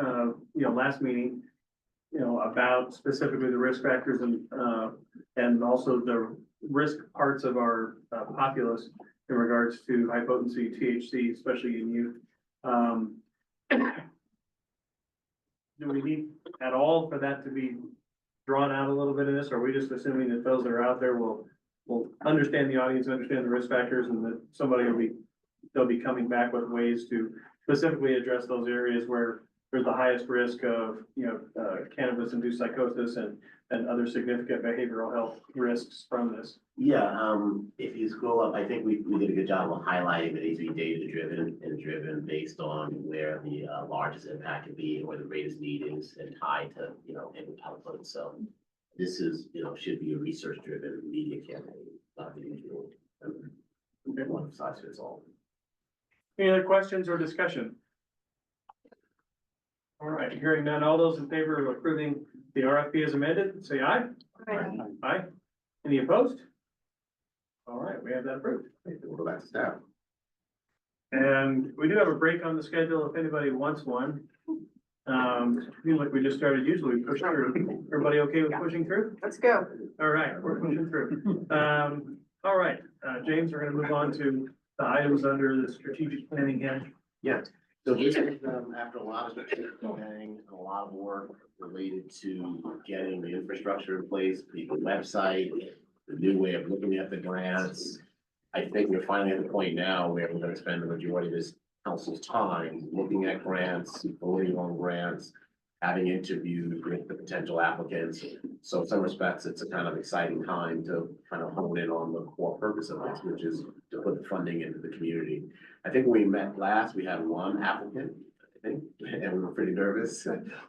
last meeting, about specifically the risk factors and also the risk parts of our populace in regards to high potency THC, especially in youth. Do we need at all for that to be drawn out a little bit in this? Or are we just assuming that those that are out there will understand the audience, understand the risk factors, and that they'll be coming back with ways to specifically address those areas where there's the highest risk of, cannabis-induced psychosis and other significant behavioral health risks from this? Yeah, if you scroll up, I think we did a good job of highlighting that it needs to be data driven and driven based on where the largest impact could be, and where the greatest need is, and tied to, input output. So this is, should be a research driven media campaign, not the usual one size fits all. Any other questions or discussion? All right, hearing none, all those in favor of approving the RFP as amended, say aye. Right. Aye. Any opposed? All right, we have that approved. We'll go back to staff. And we do have a break on the schedule if anybody wants one. Seems like we just started, usually we push through. Everybody okay with pushing through? Let's go. All right, we're pushing through. All right, James, we're gonna move on to the items under the strategic planning head. Yeah, so this is, after a lot of planning, and a lot of work related to getting the infrastructure in place, the website, the new way of looking at the grants. I think we're finally at the point now where we're gonna spend the majority of this council's time looking at grants, voting on grants, having interviews with the potential applicants. So in some respects, it's a kind of exciting time to kind of hone in on the core purpose of this, which is to put the funding into the community. I think when we met last, we had one applicant, I think, and we were pretty nervous,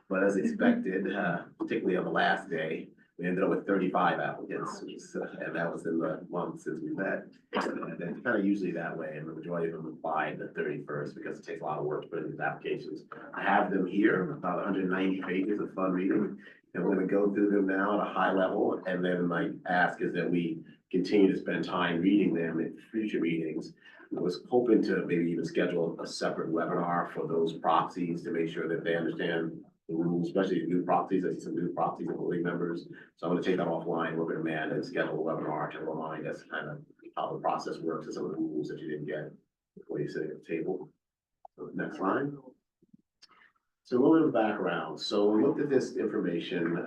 but as expected, particularly on the last day, we ended up with 35 applicants, and that was in the month since we met. And it's kind of usually that way, and the majority of them applied the 31st because it takes a lot of work to put in these applications. I have them here, about 190 pages of fun reading, and we're gonna go through them now at a high level, and then my ask is that we continue to spend time reading them in future meetings. I was hoping to maybe even schedule a separate webinar for those proxies to make sure that they understand the rules, especially new proxies. I see some new proxies and voting members. So I'm gonna take that offline, work with Amanda and schedule a webinar to remind us kind of how the process works and some of the rules that you didn't get before you sit at the table. So next slide. So a little bit of background. So we looked at this information,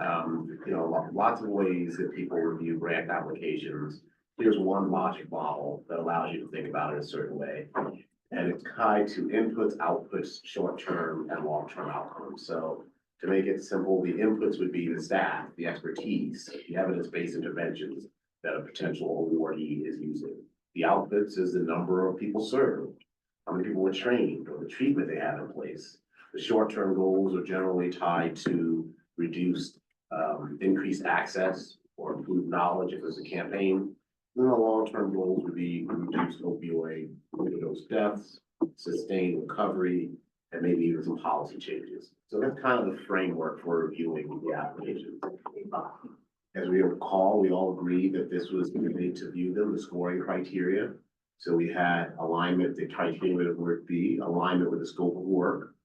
lots of ways that people review grant applications. Here's one logic model that allows you to think about it a certain way. And it's tied to inputs, outputs, short-term and long-term outcomes. So to make it simple, the inputs would be the staff, the expertise, the evidence-based interventions that a potential awardee is using. The outputs is the number of people served, how many people were trained, or the treatment they have in place. The short-term goals are generally tied to reduced, increased access or improved knowledge if there's a campaign. Then the long-term goals would be reduced opioid overdose deaths, sustained recovery, and maybe even some policy changes. So that's kind of the framework for reviewing the application. As we recall, we all agreed that this was the way to view them, the scoring criteria. So we had alignment, the criteria would be alignment with the scope of work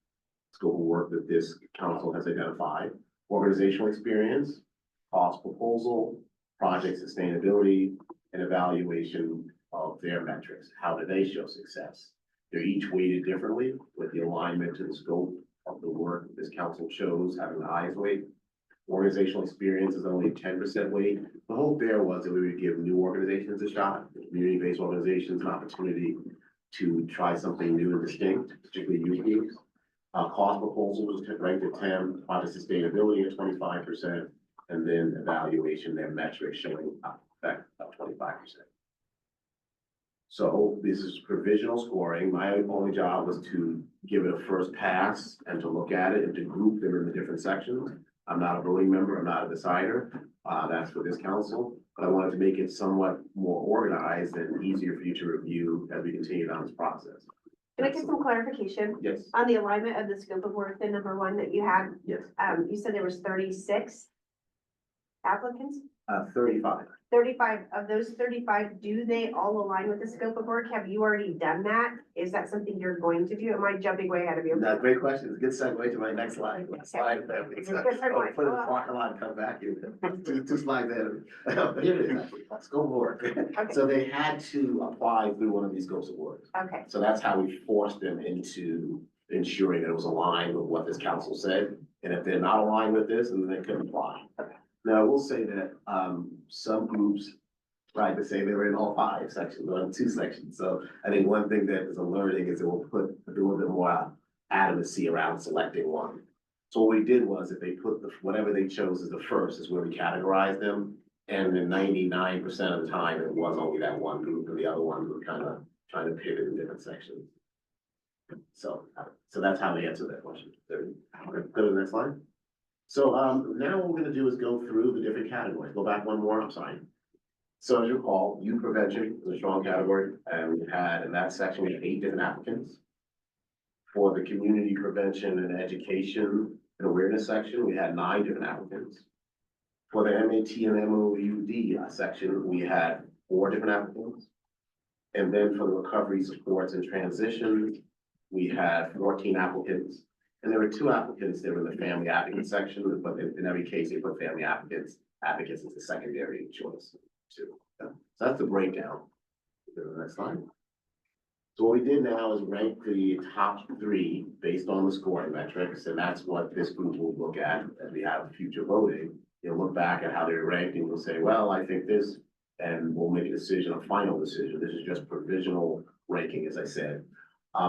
that this council has identified, organizational experience, cost proposal, project sustainability, and evaluation of their metrics. How do they show success? They're each weighted differently with the alignment to the scope of the work this council chose, having the highest weight. Organizational experience is only 10% weight. The hope there was that we would give new organizations a shot, community-based organizations an opportunity to try something new and distinct, particularly youth groups. Cost proposal was ranked at 10, project sustainability at 25%, and then evaluation, their metrics showing effect of 25%. So this is provisional scoring. My only job was to give it a first pass and to look at it and to group them in the different sections. I'm not a voting member, I'm not a decider. That's for this council, but I wanted to make it somewhat more organized and easier for you to review as we continue down this process. Can I get some clarification Yes, on the alignment of the scope of work, the number one that you had? yes, You said there was 36 applicants? 35. 35, of those 35, do they all align with the scope of work? Have you already done that? Is that something you're going to do? Am I jumping way ahead of you? No, great question. It's a good segue to my next slide. Slide. It's a good segue. I'll put it in the parking lot and come back here. Two slides ahead of me. But here it is, actually. Scope of work. Okay. So they had to apply through one of these scopes of work. Okay, So that's how we forced them into ensuring that it was aligned with what this council said. And if they're not aligned with this, then they couldn't apply. Now, I will say that, some groups tried to say they were in all 5 sections, or in 2 sections. So I think one thing that is alerting is it will put a little bit more adamancy around selecting one. So what we did was if they put whatever they chose as the first is where we categorized them. And then 99% of the time, it was only that one group, and the other ones were kind of trying to pivot in different sections. So that's how we answer that question. Go to the next slide. So now what we're gonna do is go through the different categories. Go back one more, I'm sorry. So as you recall, youth prevention is a strong category, and we had in that section, we had 8 different applicants. For the community prevention and education and awareness section, we had 9 different applicants. For the MAT and MOUD section, we had 4 different applicants. And then for the recovery supports and transitions, we had 14 applicants. And there were 2 applicants that were in the family advocate section, but in every case, they put family advocates as the secondary choice too. So that's the breakdown. Go to the next slide. So what we did now is rank the top 3 based on the scoring metrics, and that's what this group will look at as we have future voting. You'll look back at how they're ranked and you'll say, well, I think this, and we'll make a decision, a final decision. This is just provisional ranking, as I said.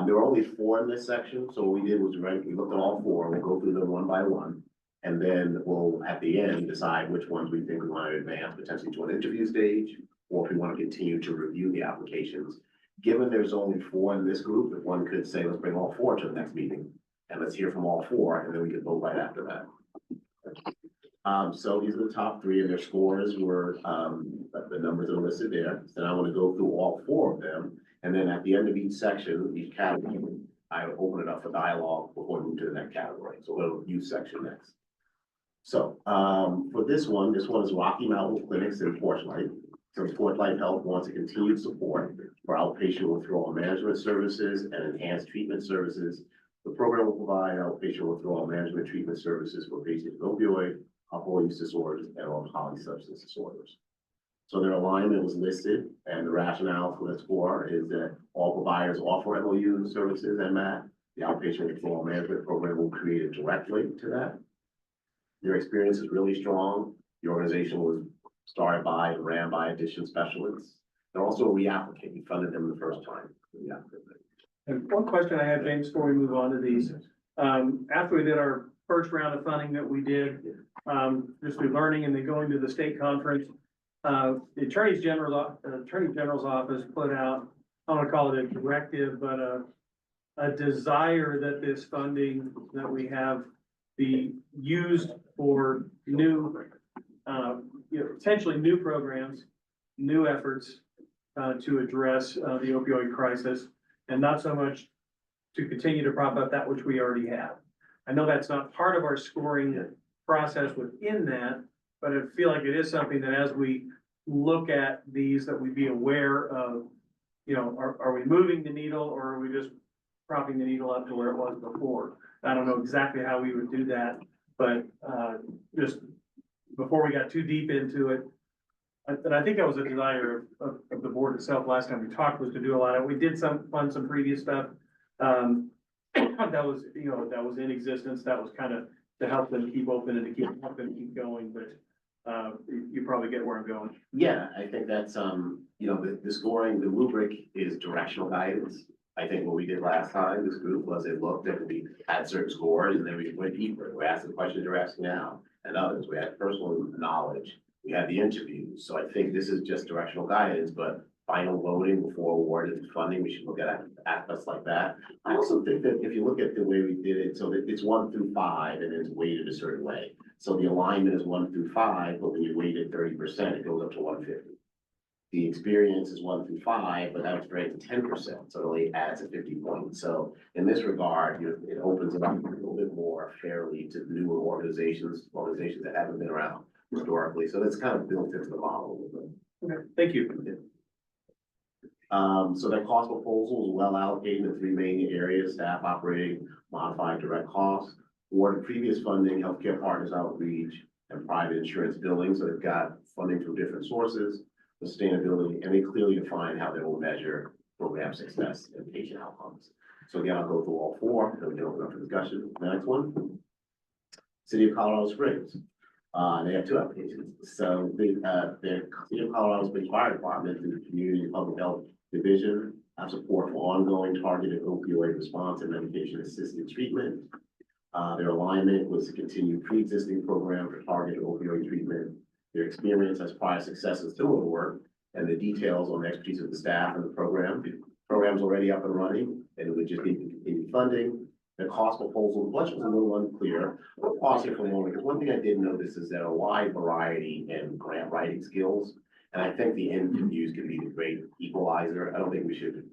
There were only 4 in this section, so what we did was we looked at all 4, we'll go through them one by one. And then we'll, at the end, decide which ones we think we want to advance potentially to an interview stage, or if we want to continue to review the applications. Given there's only 4 in this group, if one could say, let's bring all 4 to the next meeting, and let's hear from all 4, and then we could vote right after that. So these are the top 3, and their scores were, the numbers that are listed there. So I want to go through all 4 of them, and then at the end of each section, each category, I will open it up for dialogue before we move to the next category. So we'll go to youth section next. So, for this one is Rocky Mountain Clinics in Portlight. So Portlight Health wants a continued support for outpatient withdrawal management services and enhanced treatment services. The program will provide outpatient withdrawal management treatment services for patients with opioid, alcohol use disorders, and all polysubstance disorders. So their alignment was listed, and the rationale for the score is that all providers offer MOU services and MAT. The outpatient withdrawal management program will create a direct link to that. Their experience is really strong. The organization was started by and ran by addiction specialists. They're also a reapplicant. We funded them the first time. And one question I had, James, before we move on to these, after we did our first round of funding that we did, just through learning and then going to the state conference, the Attorney General's office put out, I don't want to call it a directive, but a desire that this funding that we have be used for new, potentially new programs, new efforts to address the opioid crisis, and not so much to continue to prop up that which we already have. I know that's not part of our scoring process within that, but I feel like it is something that as we look at these, that we be aware of, are we moving the needle, or are we just propping the needle up to where it was before? I don't know exactly how we would do that, but just before we got too deep into it, and I think that was a desire of the board itself last time we talked, was to do a lot of, we did fund some previous stuff. That was, that was in existence, that was kind of to help them keep open and to help them keep going, but you probably get where I'm going. Yeah, I think that's, the scoring, the rubric is directional guidance. I think what we did last time, this group, was it looked at, we had certain scores, and then we went deeper. We asked the questions you're asking now, and others. We had personal knowledge. We had the interviews. So I think this is just directional guidance, but final voting before awarded funding, we should look at aspects like that. I also think that if you look at the way we did it, so that it's 1 through 5, and it's weighted a certain way. So the alignment is 1 through 5, but when you weight it 30%, it goes up to 150. The experience is 1 through 5, but that's rated to 10%, so it only adds a 50 points. So in this regard, it opens it up a little bit more fairly to newer organizations that haven't been around historically. So that's kind of built into the model. Okay, thank you. So that cost proposal is well allocated in 3 main areas: staff operating, modified direct costs, awarded previous funding, healthcare partners outreach, and private insurance billing. So they've got funding from different sources, sustainability, and they clearly define how they will measure program success and patient outcomes. So again, I'll go through all 4, then we can open up for discussion. The next one, City of Colorado Springs. They have 2 applications. So the City of Colorado Springs Fire Department, the Community and Public Health Division, have support for ongoing targeted opioid response and medication assisted treatment. Their alignment was to continue pre-existing program for targeted opioid treatment. Their experience has prior success in similar work, and the details on the expertise of the staff and the program. The program's already up and running, and it would just need to continue funding. The cost proposal, the budget was a little unclear. I'll pause here for a moment, because one thing I did notice is that a wide variety in grant writing skills, and I think the interviews can be the great equalizer. I don't think we should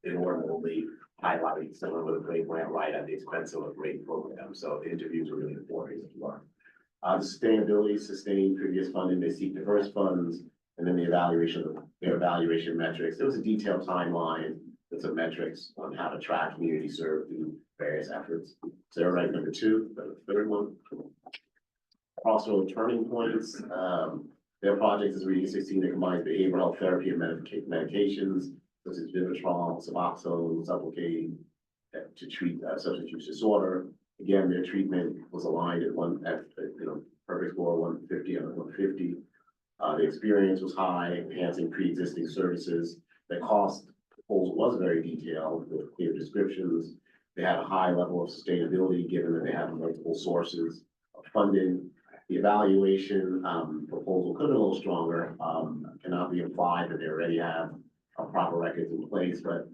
inordinately highlight someone with a great grant write at the expense of a great program. So the interviews are really important as well. The sustainability, sustain previous funding, they seek diverse funds, and then the evaluation of the their evaluation metrics. There was a detailed timeline with some metrics on how to track community served through various efforts. So they're ranked number 2, the third one. Also, Turning Points, their project is reading 16 that combines behavioral health therapy and medications, such as Vivitrol, Suboxone, Sublocade, to treat substance use disorder. Again, their treatment was aligned at perfect score 150 out of 150. The experience was high, enhancing pre-existing services. The cost proposal was very detailed with clear descriptions. They had a high level of sustainability, given that they have multiple sources of funding. The evaluation proposal could have been a little stronger. Cannot be implied that they already have proper records in place, but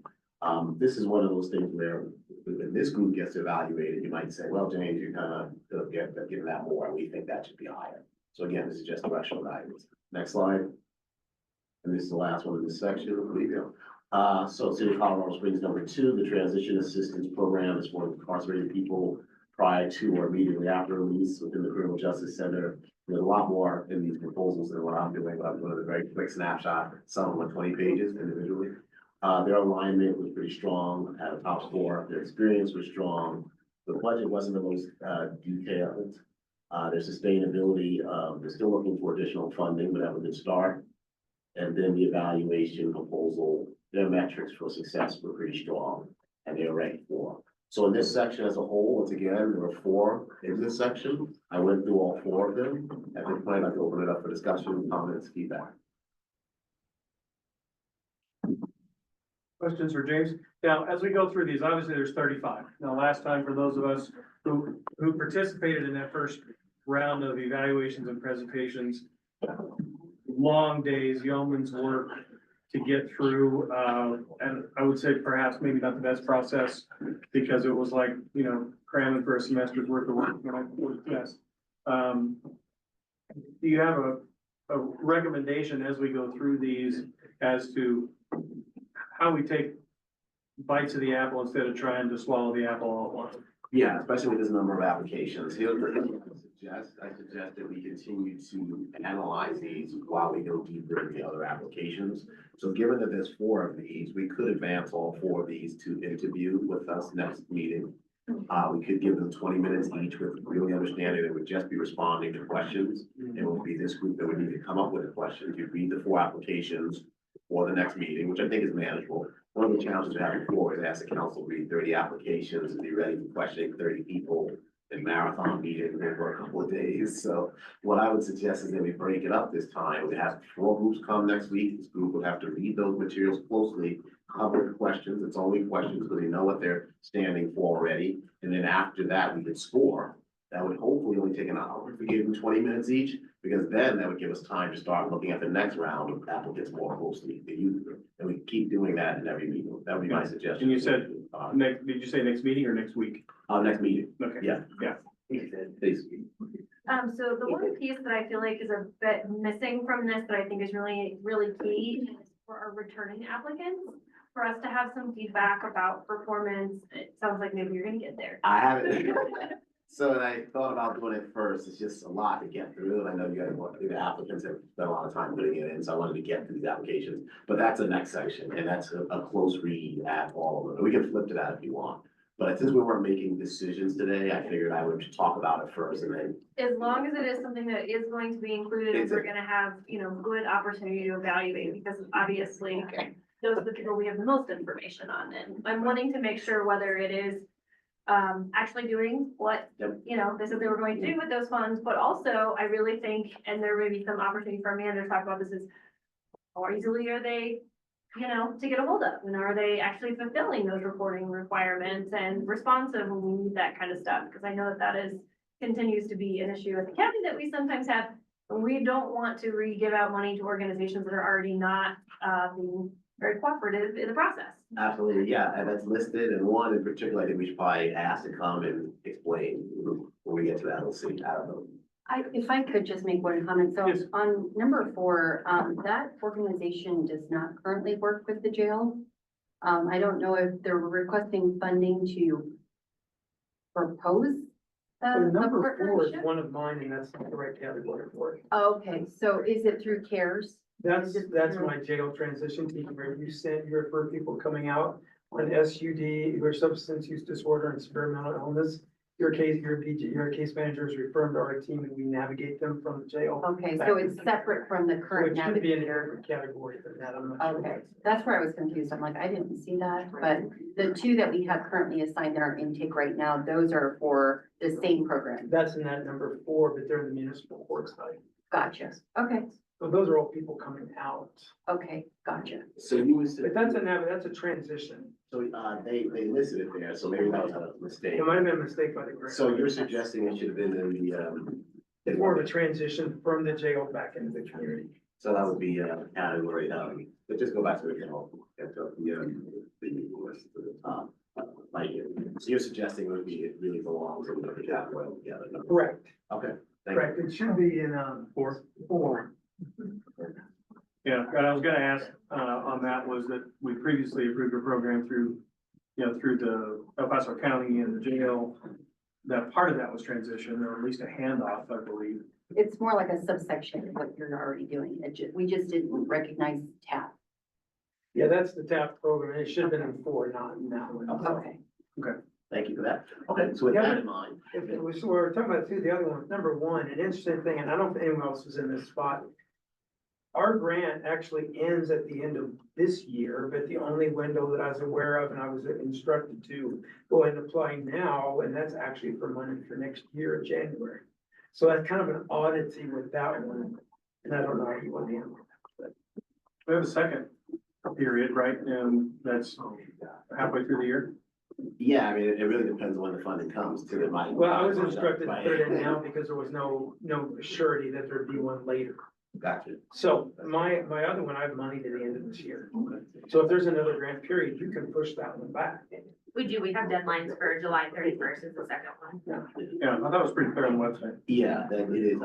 this is one of those things where when this group gets evaluated, you might say, well, James, you kind of given that more, we think that should be higher. So again, this is just directional guidance. Next slide. And this is the last one in this section. There you go. So City of Colorado Springs, number 2, the transition assistance program is for incarcerated people prior to or immediately after release within the criminal justice center. There's a lot more in these proposals than what I'm doing, but I'm doing a very quick snapshot, some of them 20 pages individually. Their alignment was pretty strong at a top score. Their experience was strong. The budget wasn't the most detailed. Their sustainability, they're still looking for additional funding, but that was a good start. And then the evaluation proposal, their metrics for success were pretty strong, and they were ranked 4. So in this section as a whole, once again, there were 4 in this section. I went through all 4 of them. At this point, I'd open it up for discussion, comments, feedback. Questions for James? Now, as we go through these, obviously there's 35. Now, last time, for those of us who participated in that first round of evaluations and presentations, long days, yeoman's work to get through, and I would say perhaps maybe not the best process, because it was like, cramming for a semester's worth of work when I was best. Do you have a recommendation as we go through these as to how we take bites of the apple instead of trying to swallow the apple all at once? Yeah, especially with this number of applications. Here's the thing I suggest that we continue to analyze these while we go deeper into the other applications. So given that there's 4 of these, we could advance all 4 of these to interview with us next meeting. We could give them 20 minutes each with really understanding that would just be responding to questions. It would be this group that would need to come up with a question. You read the 4 applications for the next meeting, which I think is manageable. One of the challenges we have before is ask the council to read 30 applications and be ready for questioning 30 people in marathon meetings over a couple of days. So what I would suggest is that we break it up this time. We have 4 groups come next week. This group would have to read those materials closely, cover the questions. It's only questions because they know what they're standing for already. And then after that, we could score. That would hopefully only take an hour if we gave them 20 minutes each, because then that would give us time to start looking at the next round of applicants more closely. And we keep doing that in every meeting. That would be my suggestion. And you said, did you say next meeting or next week? Next meeting. Okay. Yeah. Please. So the one piece that I feel like is a bit missing from this, that I think is really, really key, is for our returning applicants, for us to have some feedback about performance. It sounds like maybe you're gonna get there. I haven't. So and I thought about doing it first. It's just a lot to get through. And I know you guys, the applicants have spent a lot of time putting it in, so I wanted to get through these applications. But that's the next section, and that's a close read at all of them. We can flip to that if you want. But since we weren't making decisions today, I figured I would talk about it first and then. As long as it is something that is going to be included, and we're gonna have, good opportunity to evaluate, because obviously those are the people we have the most information on. And I'm wanting to make sure whether it is actually doing what, they said they were going to do with those funds, but also I really think, and there may be some opportunity for Amanda to talk about this, is how easily are they, to get a hold of, and are they actually fulfilling those reporting requirements and responsive when we need that kind of stuff? Because I know that continues to be an issue at the county that we sometimes have. We don't want to give out money to organizations that are already not being very cooperative in the process. Absolutely, yeah, and that's listed, and one in particular, I think we should probably ask to come and explain when we get to that. We'll see. I don't know. If I could just make one comment, so Yes. on number 4, that organization does not currently work with the jail. I don't know if they're requesting funding to propose So the number 4 is partnership. one of mine, and that's not the right category for it. Okay, so is it through CARES? That's my jail transition team, where you refer people coming out on SUD, or substance use disorder and severe mental illness. Your case manager is referred to our team and we navigate them from the jail. Okay, so it's separate from the current Which should be in a navigator. different category than that, I'm not sure. Okay, that's where I was confused. I'm like, I didn't see that, but the two that we have currently assigned in our intake right now, those are for the same program. That's in that number 4, but they're in the municipal court side. Gotcha. Okay, So those are all people coming out. okay, gotcha. So you was. But that's a transition. So, they listed it there, so maybe that was a mistake. It might have been a mistake by the grant. So you're suggesting it should have been in the, It's more of a transition from the jail back into the community. so that would be, category, but just go back to the, the top. Right here. So you're suggesting it really belongs in the category altogether? Correct, Okay, thank you. correct. It should be in, 4. Yeah, and I was gonna ask, on that was that we previously approved a program through, through the El Paso County and the jail. That part of that was transition, or at least a handoff, I believe. It's more like a subsection of what you're already doing. We just didn't recognize TAP. Yeah, that's the TAP program. It should have been in 4, not in that one. Okay. Thank you for that. Okay, so with that in mind. If it was, we're talking about the other one, number 1, an interesting thing, and I don't think anyone else is in this spot. Our grant actually ends at the end of this year, but the only window that I was aware of, and I was instructed to go ahead and apply now, and that's actually for money for next year in January. So that's kind of an oddity with that one, and I don't know how you want to handle it. We have a second period, right? And that's halfway through the year. Yeah, I mean, it really depends on when the funding comes to the money. Well, I was instructed to put it in now because there was no surety that there'd be one later. Gotcha. So my other one, I have money to the end of this year. So if there's another grant period, you can push that one back. We have deadlines for July 31st is the second one. Yeah, I thought it was pretty clear on the website. Yeah, that it is.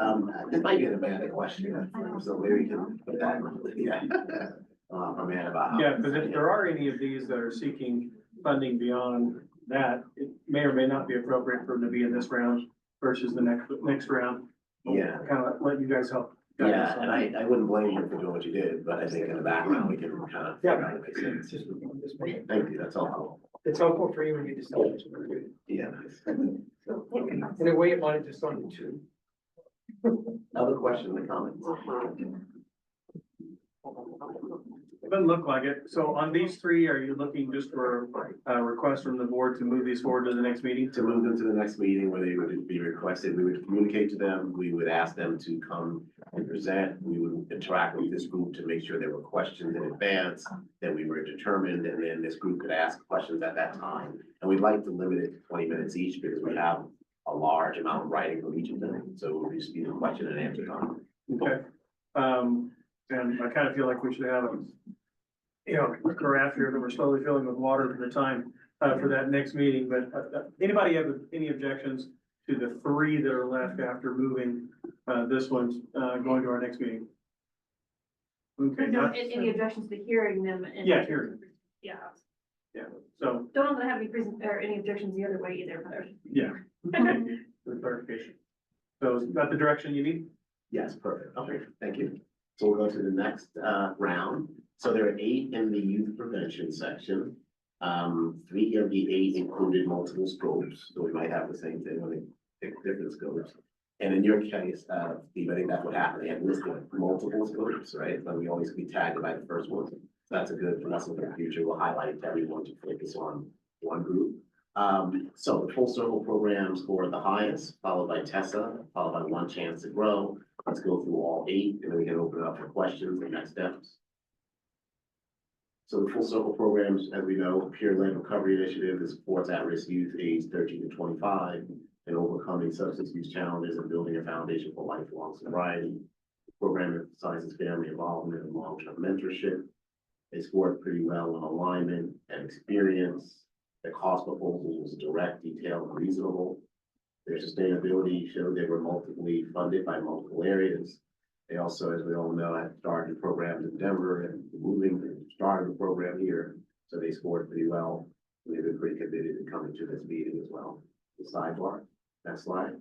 This might be a bad question, so maybe we can put that, yeah. From Ann about. Yeah, because if there are any of these that are seeking funding beyond that, it may or may not be appropriate for them to be in this round versus the next round. Yeah. Kind of let you guys help. guide us Yeah, on and that. I wouldn't blame you for doing what you did, but I think in the background, we can kind of. Yeah. figure out what makes sense. Just make it- Thank you, that's all. It's helpful for you when you decide what you want to do. Yeah. In a way, it might have just gone to 2. Other questions or comments? It doesn't look like it. So on these three, are you looking just for a request from the board to move these forward to the next meeting? To move them to the next meeting where they would be requested, we would communicate to them, we would ask them to come and present, we would interact with this group to make sure there were questions in advance that we were determined, and then this group could ask questions at that time. And we'd like to limit it to 20 minutes each because we have a large amount of writing from each of them, so it would just be the question and answer time. Okay. And I kind of feel like we should have a graph here that we're slowly filling with water for the time, for that next meeting, but anybody have any objections to the three that are left after moving, this one's, going to our next meeting? Okay. No, that's- any objections to hearing them? and- Yeah, hearing. Yeah, So, don't know that I have any objections the other way either, but. yeah. Thank you for the clarification. So is that the direction you need? Yes, perfect. Okay, thank you. So we'll go to the next round. So there are 8 in the youth prevention section. 3 of the 8 included multiple scopes, so we might have the same thing when they pick different scopes. And in your case, Steve, I think that's what happened. They had listed multiple scopes, right? But we always be tagged by the first one. So that's a good lesson for the future. We'll highlight everyone to focus on one group. So the full circle program scored the highest, followed by Tessa, followed by One Chance to Grow. Let's go through all 8, and then we can open it up for questions and next steps. So the full circle programs, as we know, peer-led recovery initiative that supports at-risk youth aged 13 to 25 in overcoming substance use challenges and building a foundation for lifelong sobriety. The program emphasizes family involvement and long-term mentorship. They scored pretty well on alignment and experience. The cost proposal was direct, detailed, and reasonable. Their sustainability showed they were multiply funded by multiple areas. They also, as we all know, had started programs in Denver and moving and started the program here. So they scored pretty well. They've been pretty committed to coming to this meeting as well. The sidebar, next slide.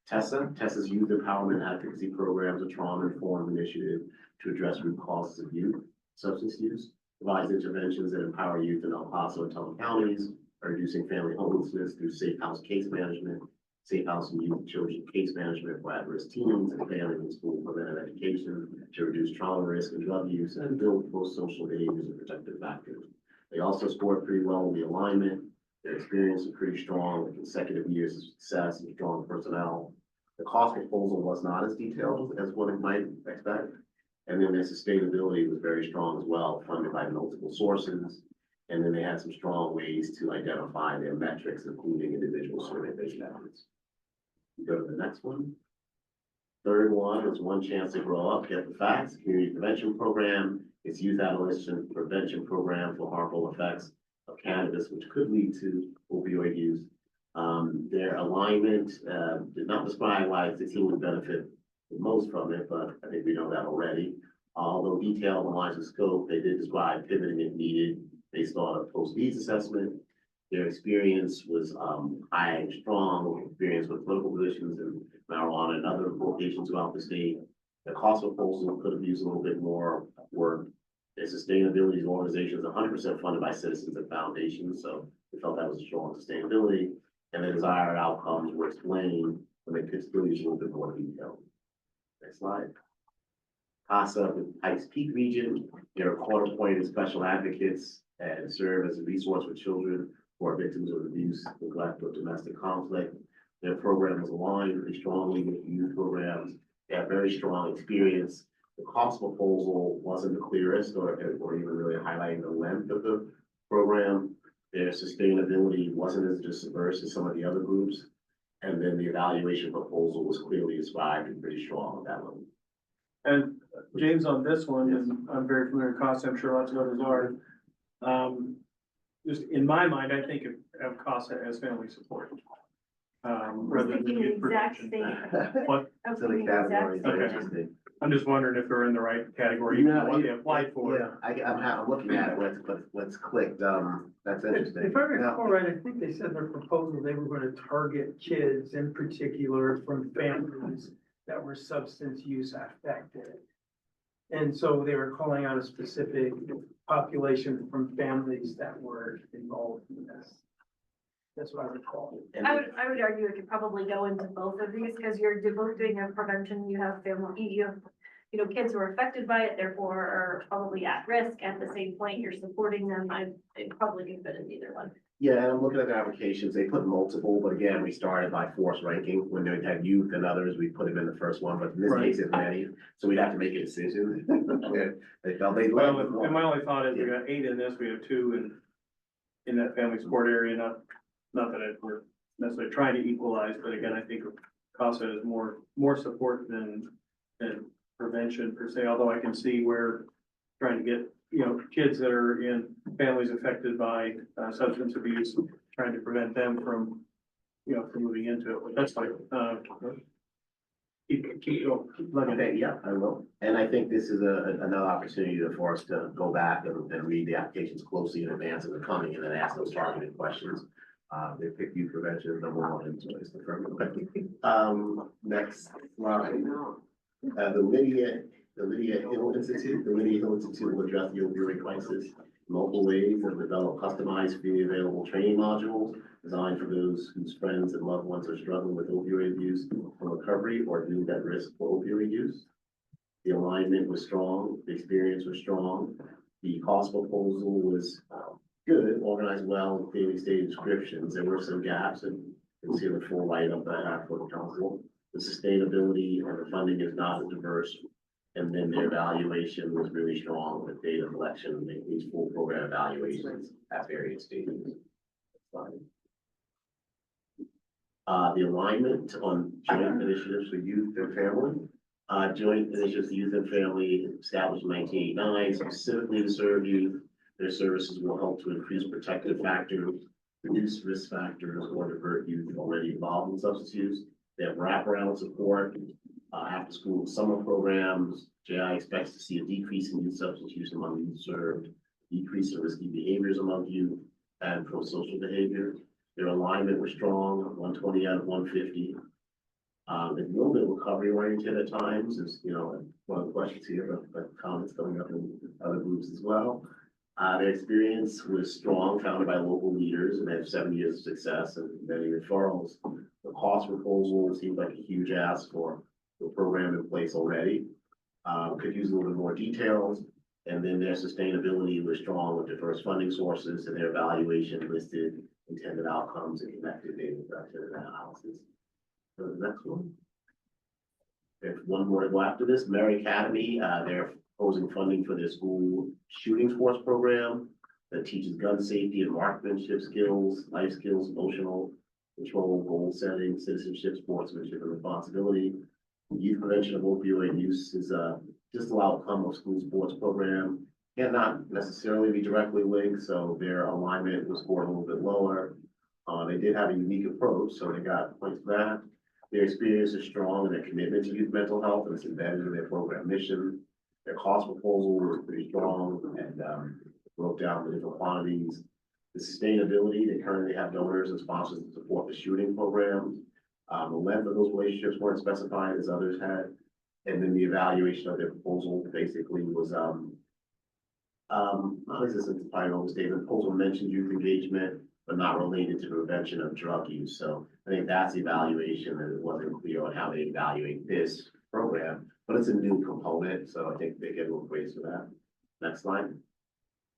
Tessa's youth empowerment advocacy programs, a trauma-informed initiative to address root causes of youth substance use, provides interventions that empower youth in El Paso and Tulsa counties, by reducing family homelessness through safe house case management, safe house and youth children case management for at-risk teens and family and school preventive education to reduce trauma risk and drug use and build pro-social behaviors and protective factors. They also scored pretty well in the alignment. Their experience is pretty strong, with consecutive years of success and strong personnel. The cost proposal was not as detailed as one might expect. And then their sustainability was very strong as well, funded by multiple sources. And then they had some strong ways to identify their metrics, including individual survey-based efforts. Go to the next one. Third one is One Chance to Grow Up, Get the Facts, Community Prevention Program. It's youth adolescent prevention program for harmful effects of cannabis, which could lead to opioid use. Their alignment did not describe why the team would benefit the most from it, but I think we know that already. Although detailed on lines of scope, they did describe pivoting if needed based on a post-needs assessment. Their experience was high and strong, experience with political positions and marijuana and other locations throughout the state. The cost proposal could have used a little bit more work. Their sustainability organization is 100% funded by citizens and foundations, so we felt that was a strong sustainability. And the desired outcomes were explained, but they could still use a little bit more detail. Next slide. CASA, the Pikes Peak region, they're court-appointed special advocates and serve as a resource for children who are victims of abuse, neglect, or domestic conflict. Their program is aligned pretty strongly with youth programs. They have very strong experience. The cost proposal wasn't the clearest or even really highlighting the length of the program. Their sustainability wasn't as diverse as some of the other groups. And then the evaluation proposal was clearly described and pretty strong on that one. And James, on this one, and I'm very familiar with CASA, I'm sure lots of others are. Just in my mind, I think of CASA as family support. Rather than Thinking the youth exact prevention. same. What, I was So the thinking the exact categories are same. interesting. I'm just wondering if they're in the right category, even No, what they it- applied for. Yeah, I'm looking at it, what's clicked, that's interesting. If I Now- recall right, I think they said in their proposal, they were gonna target kids in particular from families that were substance use affected. And so they were calling out a specific population from families that were involved in this. That's what I recall. I would argue it could probably go into both of these, because you're both doing a prevention, you have family, you have, kids who are affected by it, therefore are probably at risk. At the same point, you're supporting them. It probably can fit in either one. Yeah, and I'm looking at their applications, they put multiple, but again, we started by force ranking. When they had youth and others, we put them in the first one, but in this Right. case, it's many, so we'd have to make a decision. They felt they. Well, and my only thought is we got 8 in this, we have 2 in that family support area, not that we're necessarily trying to equalize, but again, I think CASA is more support than prevention per se, although I can see where trying to get, kids that are in families affected by substance abuse, trying to prevent them from moving into it, but that's like, keep looking at. Okay, yeah, I will. And I think this is another opportunity for us to go back and read the applications closely in advance of the coming and then ask those targeted questions. They pick youth prevention, number one, and so it's the first. Next slide. The Lydia Hill Institute will address the opioid crisis in multiple ways and develop customized, freely available training modules designed for those whose friends and loved ones are struggling with opioid abuse or recovery or deemed at risk for opioid use. The alignment was strong, the experience was strong, the cost proposal was good, organized well, and clearly stated descriptions. There were some gaps, and you can see the full write-up that I have for the council. The sustainability and the funding is not as diverse. And then their evaluation was really strong with data collection, these full program evaluations at various stages. The alignment on joint initiatives for youth and family. Joint initiatives for youth and family established in 1989, specifically to serve youth. Their services will help to increase protective factors, reduce risk factors, or divert youth already involved in substance use. They have wraparound support, after school summer programs. JI expects to see a decrease in youth substance use among youth served, decrease in risky behaviors among youth, and pro-social behavior. Their alignment was strong, 120 out of 150. It's a little bit recovery oriented at times, is, one of the questions here, but comments coming up in other groups as well. Their experience was strong, founded by local leaders, and they have 7 years of success and many referrals. The cost proposal seemed like a huge ask for the program in place already. Could use a little bit more details. And then their sustainability was strong with diverse funding sources, and their evaluation listed intended outcomes and connected data collection and analysis. So the next one. There's one more to go after this, Mary Academy, they're proposing funding for their school shooting sports program that teaches gun safety and marksmanship skills, life skills, emotional control, goal setting, citizenship, sportsmanship, and responsibility. Youth prevention of opioid use is a distal outcome of school sports program. Cannot necessarily be directly linked, so their alignment was scored a little bit lower. They did have a unique approach, so they got points for that. Their experience is strong and their commitment to youth mental health, and it's embedded in their program mission. Their cost proposal was pretty strong and broke down the different quantities. The sustainability, they currently have donors and sponsors to support the shooting program. The length of those relationships weren't specified as others had. And then the evaluation of their proposal basically was, how is this in final overstatement? Proposal mentioned youth engagement, but not related to prevention of drug use. So I think that's the evaluation, and it wasn't clear on how they evaluate this program, but it's a new component, so I think they get a little praise for that. Next slide.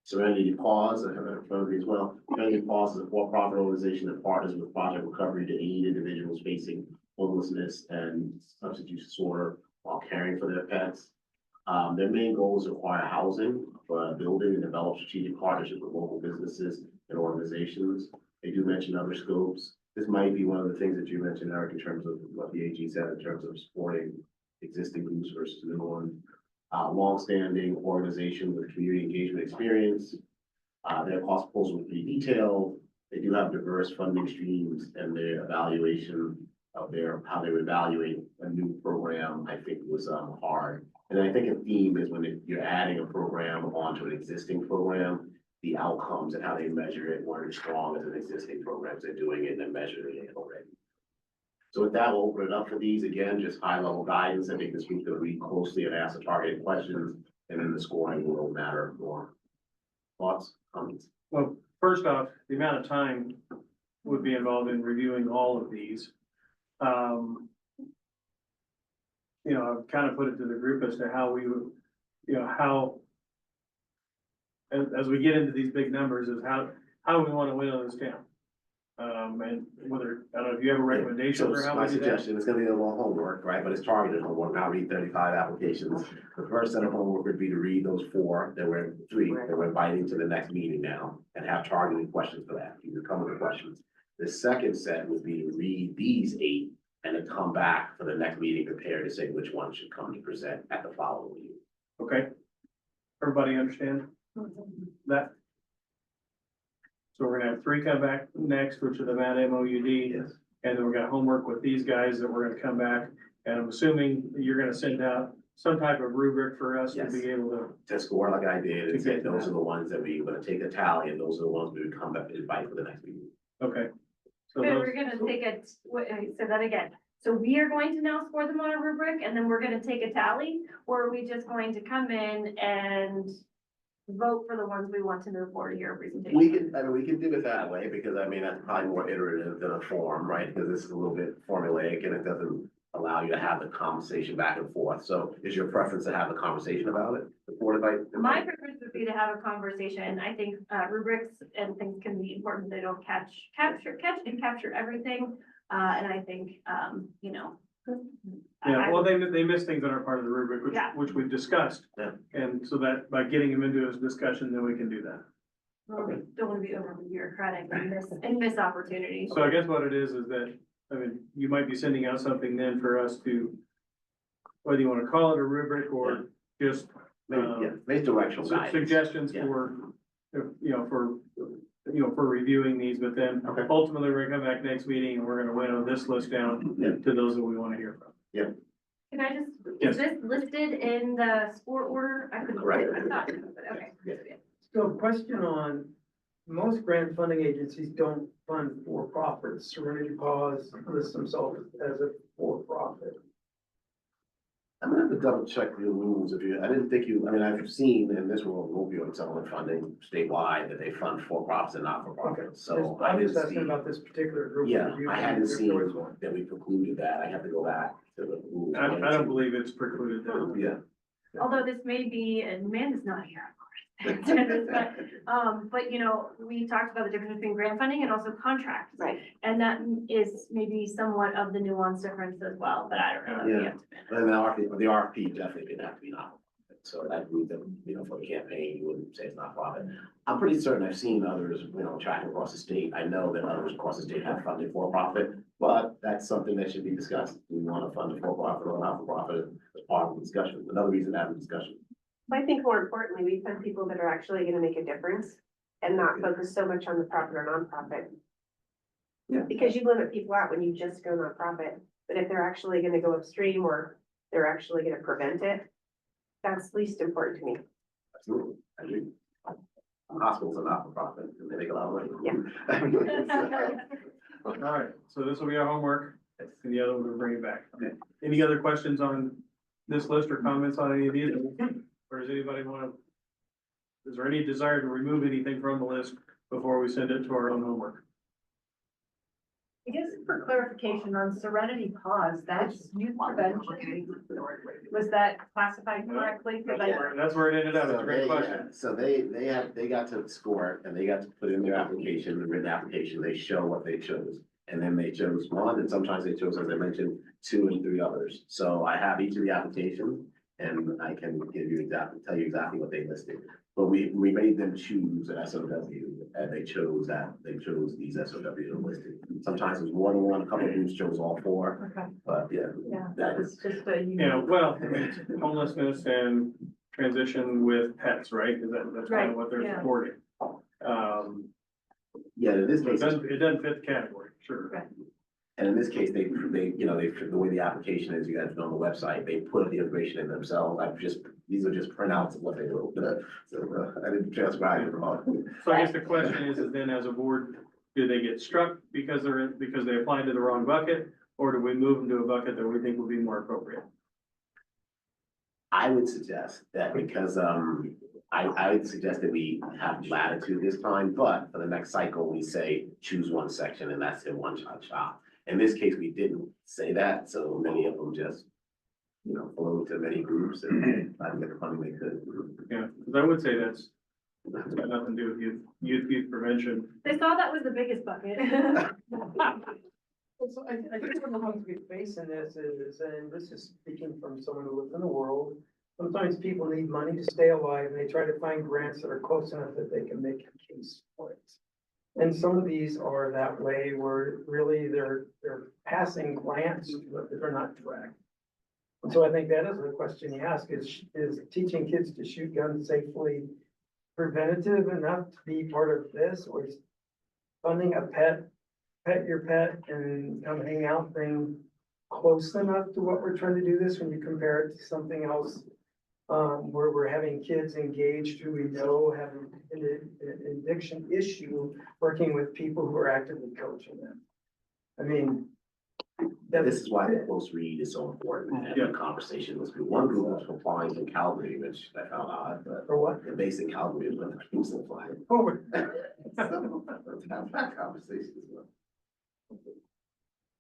Serenity Paws, I have that in front of me as well. Serenity Paws is a for-profit organization that partners with Project Recovery to aid individuals facing homelessness and substance use disorder while caring for their pets. Their main goal is to acquire housing, building and develop strategic partnerships with local businesses and organizations. They do mention other scopes. This might be one of the things that you mentioned, Eric, in terms of what the AG said, in terms of supporting existing groups versus new ones. Longstanding organization with community engagement experience. Their cost proposal was pretty detailed. They do have diverse funding streams, and their evaluation of how they would evaluate a new program, I think was hard. And I think a theme is when you're adding a program onto an existing program, the outcomes and how they measure it weren't as strong as an existing program. They're doing it and then measuring it already. So with that, we'll open it up for these again, just high level guidance. I think this week's gonna read closely and ask the targeted questions, and then the scoring will matter more. Thoughts, comments? Well, first off, the amount of time would be involved in reviewing all of these. I've kind of put it to the group as to how we would, how as we get into these big numbers is how we want to win on this town. And whether, I don't know if you have a recommendation So for how my we do that. suggestion, it's gonna be a little homework, right, but it's targeted homework, not read 35 applications. The first set of homework would be to read those 4, that we're 3, that we're inviting to the next meeting now, and have targeted questions for that, you can come with the questions. The second set would be to read these 8, and then come back for the next meeting prepared to say which one should come to present at the following meeting. Okay. Everybody understand that? So we're gonna have 3 come back next, which are the MAD MOUD. Yes. And then we're gonna homework with these guys that we're gonna come back. And I'm assuming you're gonna send out some type of rubric for us to Yes. be able to. To score like I did, and To say get to those that. are the ones that we're gonna take a tally, and those are the ones we would come back and invite for the next meeting. Okay. So Okay, those, we're gonna take it, say that again. So we are going to now score them on a rubric and then we're gonna take a tally? Or are we just going to come in and vote for the ones we want to move forward to your presentation? We can do it that way, because that's probably more iterative than a form, right? Because this is a little bit formulaic and it doesn't allow you to have the conversation back and forth. So is your preference to have a conversation about it? My preference would be to have a conversation. I think rubrics and things can be important. They don't catch and capture everything. And I think, yeah, well, they miss things that are part of the rubric, Yeah. which we've discussed. Yeah. And so that by getting them into a discussion, then we can do that. Don't want to be overly bureaucratic and miss opportunities. So I guess what it is that, you might be sending out something then for us to, whether you want to call it a rubric or just Maybe directional guidance. suggestions Yeah. for, for reviewing these, but then Okay. ultimately we're gonna come back next meeting and we're gonna winnow this list down Yeah. to those that we want to hear from. Can I just, Yes. is this listed in the score order? I couldn't. Correct. I thought, but okay. Yeah. So question on most grant funding agencies don't fund for-profits. Serenity Paws lists themselves as a for-profit. I'm gonna have to double check the rules if you, I didn't think you, I mean, I've seen in this world, opioid settlement funding statewide that they fund for-profits and not-for-profits, so I I'm didn't just asking see. about this particular group. Yeah, If you- I hadn't if there seen was one. that we precluded that. I have to go back to the rules. I don't believe it's precluded that. Yeah. Although this may be, and Amanda's not here, of course. But you know, we talked about the difference between grant funding and also contracts. Right. And that is maybe somewhat of the nuance difference as well, but I don't know. We Yeah. have to- And the RFP definitely didn't have to be not-for-profit, so that group that, you know, for the campaign, you wouldn't say it's not-for-profit. I'm pretty certain I've seen others, you know, tracking across the state. I know that others across the state have funded for-profit, but that's something that should be discussed. We want to fund a for-profit or not-for-profit as part of the discussion. Another reason to have a discussion. I think more importantly, we find people that are actually gonna make a difference and not focus so much on the profit or nonprofit. Yeah. Because you limit people out when you just go nonprofit, but if they're actually gonna go upstream or they're actually gonna prevent it, that's least important to me. Absolutely, I agree. Hospitals are not-for-profit, and they make a lot of money. Yeah. All right, so this will be our homework, and the other one we'll bring it back. Any other questions on this list or comments on any of these? Or does anybody want to, is there any desire to remove anything from the list before we send it to our own homework? I guess for clarification on Serenity Paws, that's youth prevention. Was that classified correctly? 'Cause That's where it ended up, it's a So great they, question. so they got to score it and they got to put in their application, the written application, they show what they chose. And then they chose one, and sometimes they chose, as I mentioned, 2 and 3 others. So I have each of the applications and I can give you tell you exactly what they listed. But we made them choose an SOW and they chose these SOWs listed. Sometimes it was more than one, a couple of groups chose all 4, Okay, but yeah. yeah, That that was just a. Yeah, well, it's homelessness and transition with pets, right? Because that's kind of what they're Right, yeah. supporting. Yeah, in this So case. it doesn't fit the category, sure. Right. And in this case, they, you know, the way the application is, you guys know on the website, they put the information in themselves. These are just printouts of what they wrote. So I didn't transcribe it all. So I guess the question is then as a board, do they get struck because they applied to the wrong bucket? Or do we move them to a bucket that we think would be more appropriate? I would suggest that because, I would suggest that we have latitude this time, but for the next cycle, we say choose one section and that's in one shot. In this case, we didn't say that, so many of them just, you know, flowed to many groups and I think the funding they could. Yeah, because I would say that's got nothing to do with youth prevention. They saw that was the biggest bucket. So I think one of the things we face in this is, and this is speaking from someone who lives in the world, sometimes people need money to stay alive and they try to find grants that are close enough that they can make a case for it. And some of these are that way where really they're passing grants, but they're not direct. And so I think that is the question you ask is teaching kids to shoot guns safely preventative enough to be part of this, or is funding a pet your pet and come hang out thing close enough to what we're trying to do this when you compare it to something else? Where we're having kids engaged who we know have an addiction issue, working with people who are actively coaching them. I mean. This is why the close read is so important, and having a conversation with people. One group was applying to Calgary, which I found odd, but For what? the basic Calgary is when groups apply. Oh, So, let's have that conversation as well.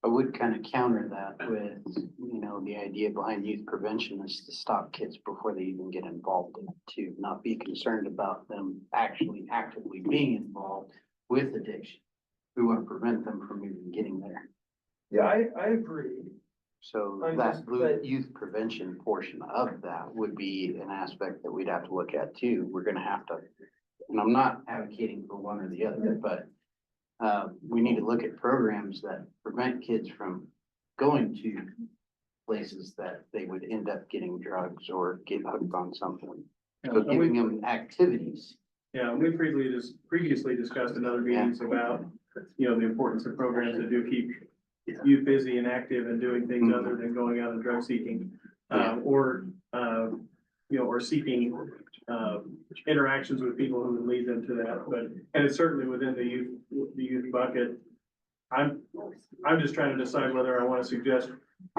I would kind of counter that with, you know, the idea behind youth prevention is to stop kids before they even get involved in it, to not be concerned about them actually actively being involved with addiction. We want to prevent them from even getting there. yeah, I agree. So I'm that just- but- youth prevention portion of that would be an aspect that we'd have to look at too. We're gonna have to, and I'm not advocating for one or the other, but we need to look at programs that prevent kids from going to places that they would end up getting drugs or get hooked on something. So giving them activities. Yeah, we previously discussed in other meetings about, you know, the importance of programs that do keep youth busy and active and doing things other than going out and drug seeking. Or or seeking, interactions with people who would lead them to that, but, and it's certainly within the youth bucket. I'm just trying to decide whether I want to suggest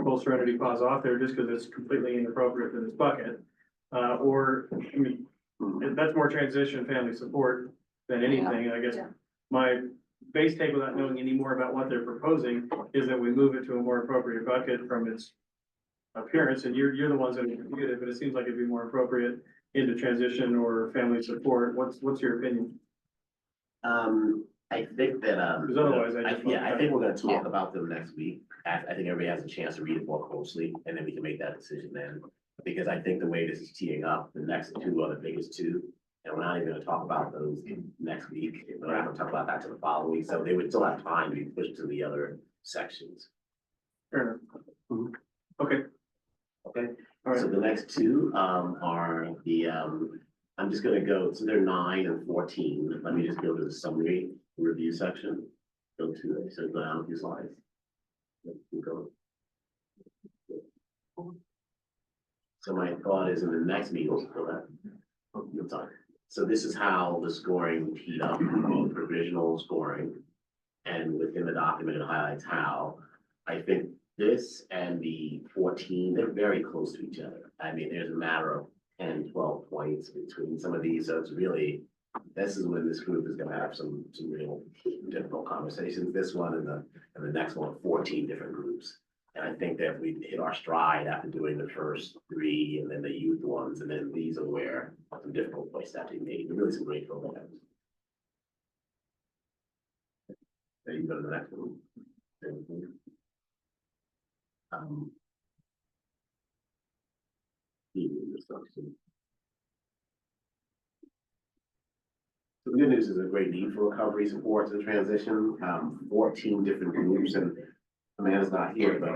full serenity pause off there just because it's completely inappropriate for this bucket. Or, I mean, that's more transition family support than anything, I guess. Yeah. My base take without knowing any more about what they're proposing is that we move it to a more appropriate bucket from its appearance, and you're the ones that have reviewed it, but it seems like it'd be more appropriate into transition or family support. What's your opinion? I think that, Because otherwise I just. I think we're gonna talk about them next week. I think everybody has a chance to read it more closely, and then we can make that decision then. Because I think the way this is teeing up, the next two are the biggest two, and we're not even gonna talk about those next week. We're not gonna talk about that till the following week, so they would still have time to be pushed to the other sections. Fair enough. Okay, Okay, all so right. the next two, are the, I'm just gonna go, so they're 9 and 14. Let me just go to the summary review section. Go to it, so go down a few slides. Go. So my thought is in the next meeting, go back. Oh, no, sorry. So this is how the scoring teed up, both provisional scoring. And within the document, it highlights how. I think this and the 14, they're very close to each other. I mean, there's a matter of 10, 12 points between some of these, so it's really, this is when this group is gonna have some real difficult conversations. This one and the next one, 14 different groups. And I think that we hit our stride after doing the first 3 and then the youth ones, and then these are where some difficult points have to be made. Really some great programs. Then you go to the next one. So the good news is a great need for recovery supports and transition, 14 different groups, and Amanda's not here, but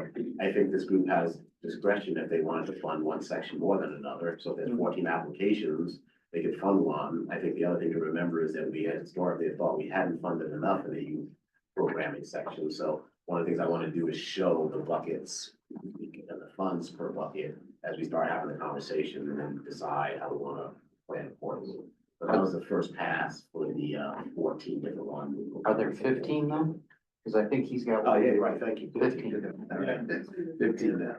I think this group has discretion if they wanted to fund one section more than another. So if there's 14 applications, they could fund one. I think the other thing to remember is that we had historically thought we hadn't funded enough in the youth programming section. So one of the things I want to do is show the buckets and the funds per bucket as we start having the conversation and then decide how we want to plan accordingly. But that was the first pass for the 14 different ones. Are there 15 though? Cause I think he's got. Oh, yeah, you're right, thank you. 15. All right. 15 now.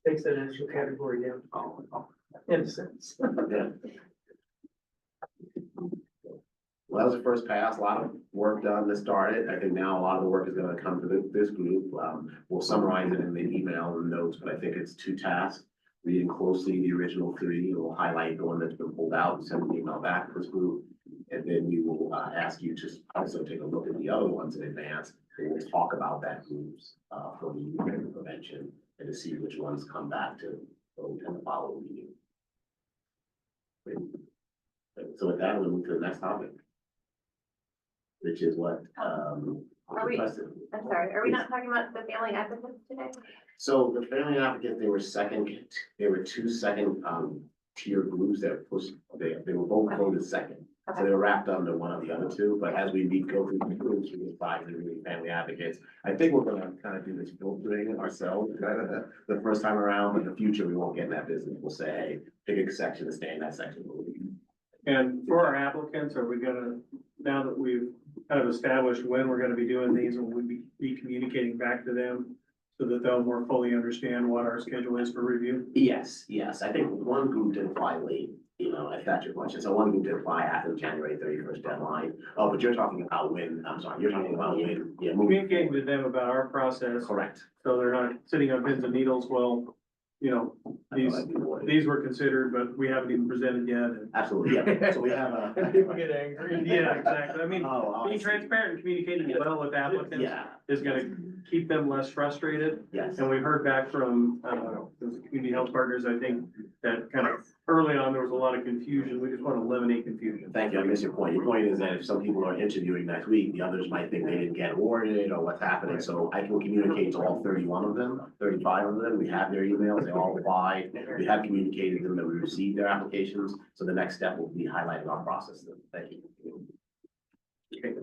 Takes that initial category down, Oh, in a sense. yeah. Well, that was the first pass, a lot of work done to start it. I think now a lot of the work is gonna come to this group. We'll summarize it in the email and notes, but I think it's 2 tasks. Reading closely the original 3, and we'll highlight the one that's been pulled out and send an email back to this group. And then we will ask you to also take a look at the other ones in advance. And we'll talk about that groups for the youth prevention and to see which ones come back to vote in the following meeting. Great. So with that, we'll move to the next topic. Which is what Are we- requested. I'm sorry, are we not talking about the family advocates today? So the family advocates, they were 2 second tier groups that pushed, they were both voted second. So they were wrapped under one of the other 2, but as we go through the groups, we decide to really family advocates. I think we're gonna kind of do this filtering ourselves, kind of the first time around, but in the future, we won't get in that business. We'll say, pick a section and stay in that section. And for our applicants, are we gonna, now that we've kind of established when we're gonna be doing these, will we be communicating back to them so that they'll more fully understand what our schedule is for review? Yes, I think one group did apply late, if that's your question. So one group did apply after the January 31st deadline. Oh, but you're talking about when, I'm sorry, you're talking about when, yeah, moving Communicating forward. with them about our process, Correct. so they're not sitting on pins and needles, well, these were considered, but we haven't even presented yet. and- Absolutely, yeah. So we have a. People get angry. Yeah, exactly. I mean, Oh, I being see. transparent and communicating well with applicants Yeah, is gonna keep them less frustrated. yes. And we heard back from, the community health partners, I think, that kind of early on, there was a lot of confusion. We just want to eliminate confusion. Thank you, I missed your point. Your point is that if some people are interviewing next week, the others might think they didn't get awarded or what's happening. So I can communicate to all 31 of them, 35 of them. We have their emails, they all applied. We have communicated to them that we received their applications. So the next step will be highlighting our process. Then. Thank you. Okay.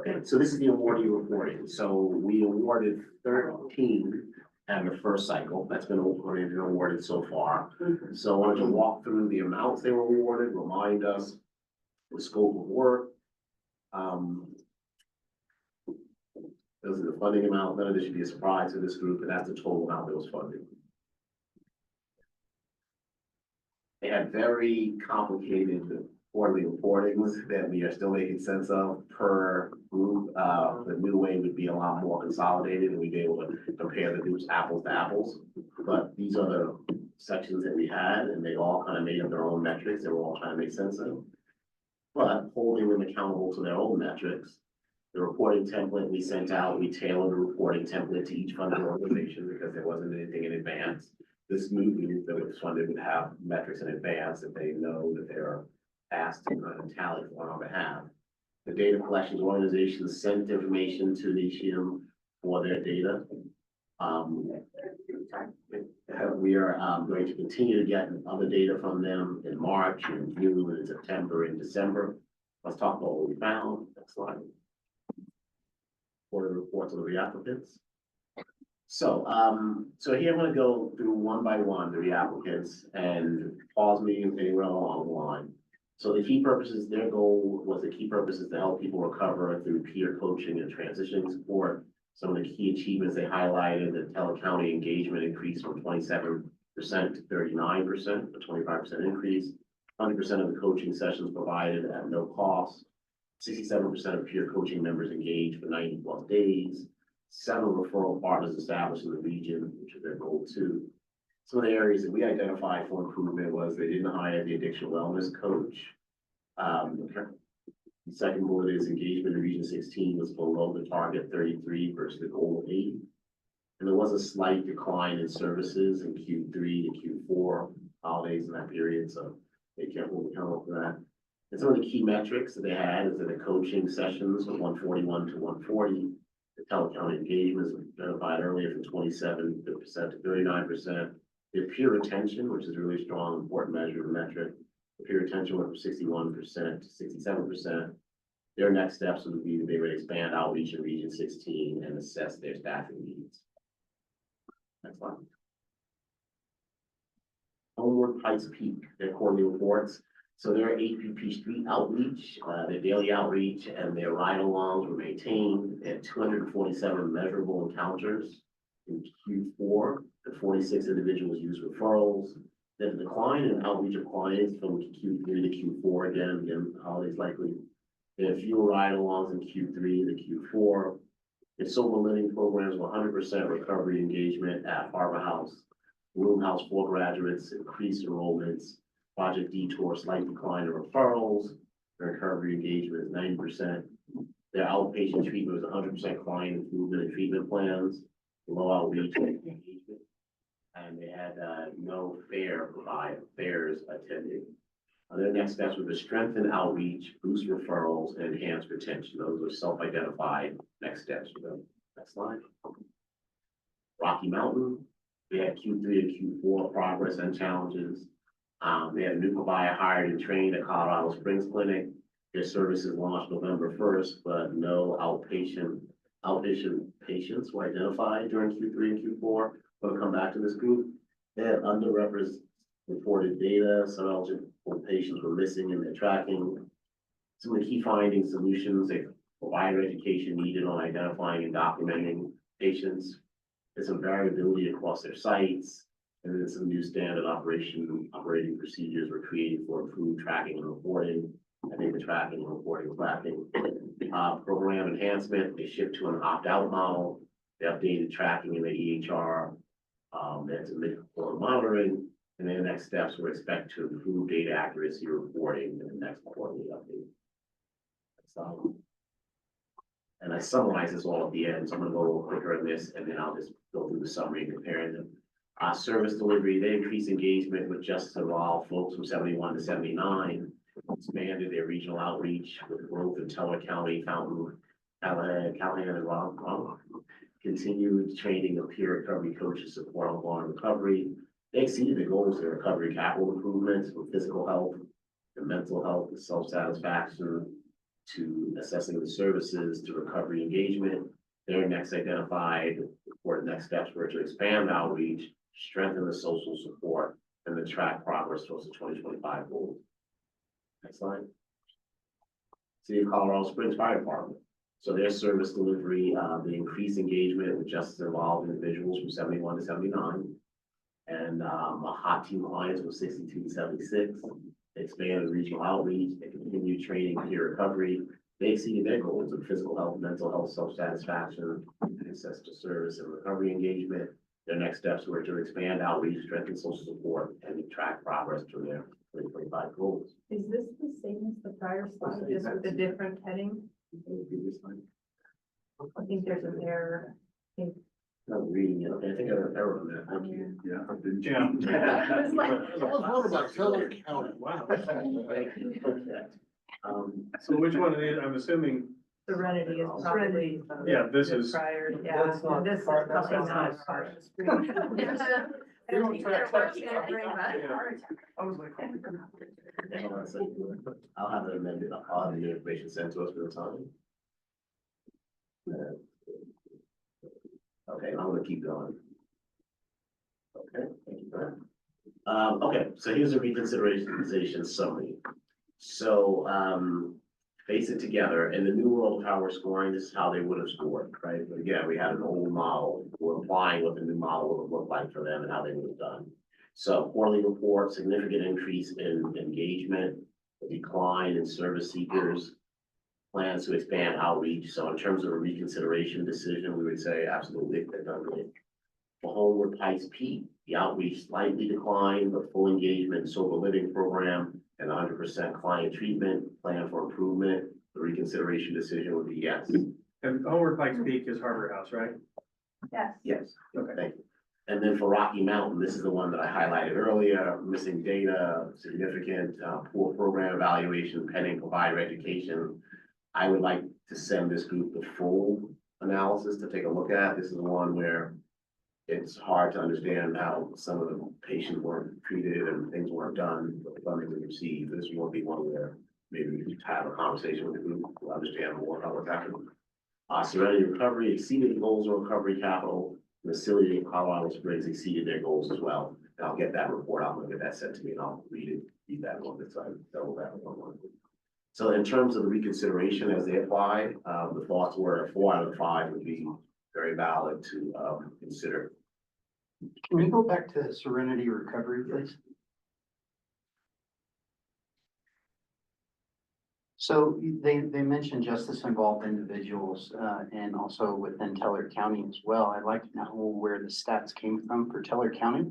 Okay, so this is the awardee reporting. So we awarded 13 and the first cycle. That's been awarded so far. So I wanted to walk through the amounts they were awarded, remind us the scope of work. Those are the funding amount. None of this should be a surprise to this group, and that's the total amount that was funded. They had very complicated quarterly reportings that we are still making sense of per group. The new way would be a lot more consolidated, and we'd be able to compare the groups apples to apples. But these are the sections that we had, and they all kind of made up their own metrics that we're all trying to make sense of. But holding them accountable to their own metrics, the reporting template we sent out, we tailored a reporting template to each funded organization because there wasn't anything in advance. This new group that was funded would have metrics in advance that they know that they're asked to kind of tally on our behalf. The data collections organizations sent information to NECIAM for their data. We are going to continue to get other data from them in March, in June, in September, and December. Let's talk about what we found. Next slide. For the reports of the reapplicants. So, so here I'm gonna go through one by one the reapplicants and pause me anywhere along the line. So the key purposes, their goal was the key purposes to help people recover through peer coaching and transitioning support. Some of the key achievements they highlighted, the tele-county engagement increased from 27% to 39%, a 25% increase. 100% of the coaching sessions provided at no cost. 67% of peer coaching members engaged for 90+ days. 7 referral partners established in the region, which is their goal too. Some of the areas that we identified for improvement was they didn't hire the addiction wellness coach. The second bullet is engagement in Region 16 was below the target 33 versus the goal of 80. And there was a slight decline in services in Q3 to Q4 holidays in that period, so they can't hold accountable for that. And some of the key metrics that they had is that the coaching sessions were 141 to 140. The tele-county engagements were identified earlier from 27% to 39%. The peer retention, which is a really strong, important measure of the metric, the peer retention went from 61% to 67%. Their next steps would be that they would expand outreach in Region 16 and assess their staffing needs. Next slide. Homework Pikes Peak, their quarterly reports. So their APP street outreach, their daily outreach, and their ride-alongs were maintained. They had 247 measurable encounters in Q4. The 46 individuals used referrals. There's a decline in outreach of clients from Q3 to Q4 again, holidays likely. They had fewer ride-alongs in Q3 to Q4. The sober living programs were 100% recovery engagement at Harbor House. Room House for graduates, increased enrollments. Project Detour, slight decline in referrals. Their recovery engagement is 90%. Their outpatient treatment was 100% client improvement and treatment plans. Low outreach and engagement. And they had no fairs attended. Their next steps were to strengthen outreach, boost referrals, and enhance retention. Those are self-identified next steps for them. Next slide. Rocky Mountain, they had Q3 and Q4 progress and challenges. They had a new provider hired and trained at Colorado Springs Clinic. Their services launched November 1st, but no outpatient patients were identified during Q3 and Q4. We'll come back to this group. They had underrepresented reported data. Some eligible patients were missing in their tracking. Some of the key findings, solutions, they provider education needed on identifying and documenting patients. There's some variability across their sites. And then some new standard operating procedures were created for improved tracking and reporting. I think the tracking and reporting was lacking. Program enhancement, they shift to an opt-out model. They updated tracking in the EHR. They had some mid-quarter monitoring. And then the next steps were expect to improve data accuracy reporting in the next quarterly update. And I summarize this all at the end, so I'm gonna go a little quicker on this, and then I'll just go through the summary and comparing them. Service delivery, they increased engagement with Justice Evolve folks from 71 to 79, expanded their regional outreach with growth in Teller County, Fountain, Callahan, and Rock. Continued training of peer recovery coaches support ongoing recovery. They exceeded the goals of recovery capital improvements with physical health and mental health and self-satisfaction. to assessing the services, to recovery engagement. Their next identified for the next steps were to expand outreach, strengthen the social support, and to track progress towards the 2025 goals. Next slide. City of Colorado Springs Fire Department. So their service delivery, the increased engagement with justice involved individuals from 71 to 79. And a hot team alliance from 62 to 76. They expanded regional outreach, they continued training peer recovery. They exceeded their goals of physical health, mental health, self-satisfaction, access to service and recovery engagement. Their next steps were to expand outreach, strengthen social support, and track progress to their 2025 goals. Is this the same as the prior slide, just with a different heading? I think there's an error. I'm reading it, okay, I think I have an error on that. Thank you. Yeah. I was like- Wow. Okay. So which one of these, I'm assuming, Serenity is probably. Yeah, this the is- Prior, yeah, That's not this is part- that's probably not not part. part of the screen. We don't track text. I was like, Hang on a second. I'll have it amended, I'll have the new information sent to us for the time. Okay, I'm gonna keep going. Okay, thank you for that. Okay, so here's a reconsideration summary. So, face it together, in the new world of how we're scoring, this is how they would have scored, right? But again, we had an old model, we're applying what the new model would have looked like for them and how they would have done. So quarterly report, significant increase in engagement, decline in service seekers, plans to expand outreach. So in terms of a reconsideration decision, we would say absolutely, they've done great. For Homeward Pikes Peak, the outreach slightly declined, but full engagement, sober living program, and 100% client treatment plan for improvement. The reconsideration decision would be yes. and Homeward Pikes Peak is Harbor House, right? Yes. Yes, okay, thank you. And then for Rocky Mountain, this is the one that I highlighted earlier, missing data, significant, poor program evaluation, pending provider education. I would like to send this group the full analysis to take a look at. This is one where it's hard to understand how some of the patients weren't treated and things weren't done, but the funding was received. This will be one where maybe we could have a conversation with the group to understand more about what's happening. Serenity Recovery exceeded the goals of recovery capital. The City of Colorado Springs exceeded their goals as well. And I'll get that report. I'm gonna get that sent to me and I'll read that one. So I double that one. So in terms of the reconsideration as they apply, the thoughts were 4 out of 5 would be very valid to consider. Can we go back to Serenity Recovery, please? So they mentioned justice involved individuals, and also within Teller County as well. I'd like to know where the stats came from for Teller County.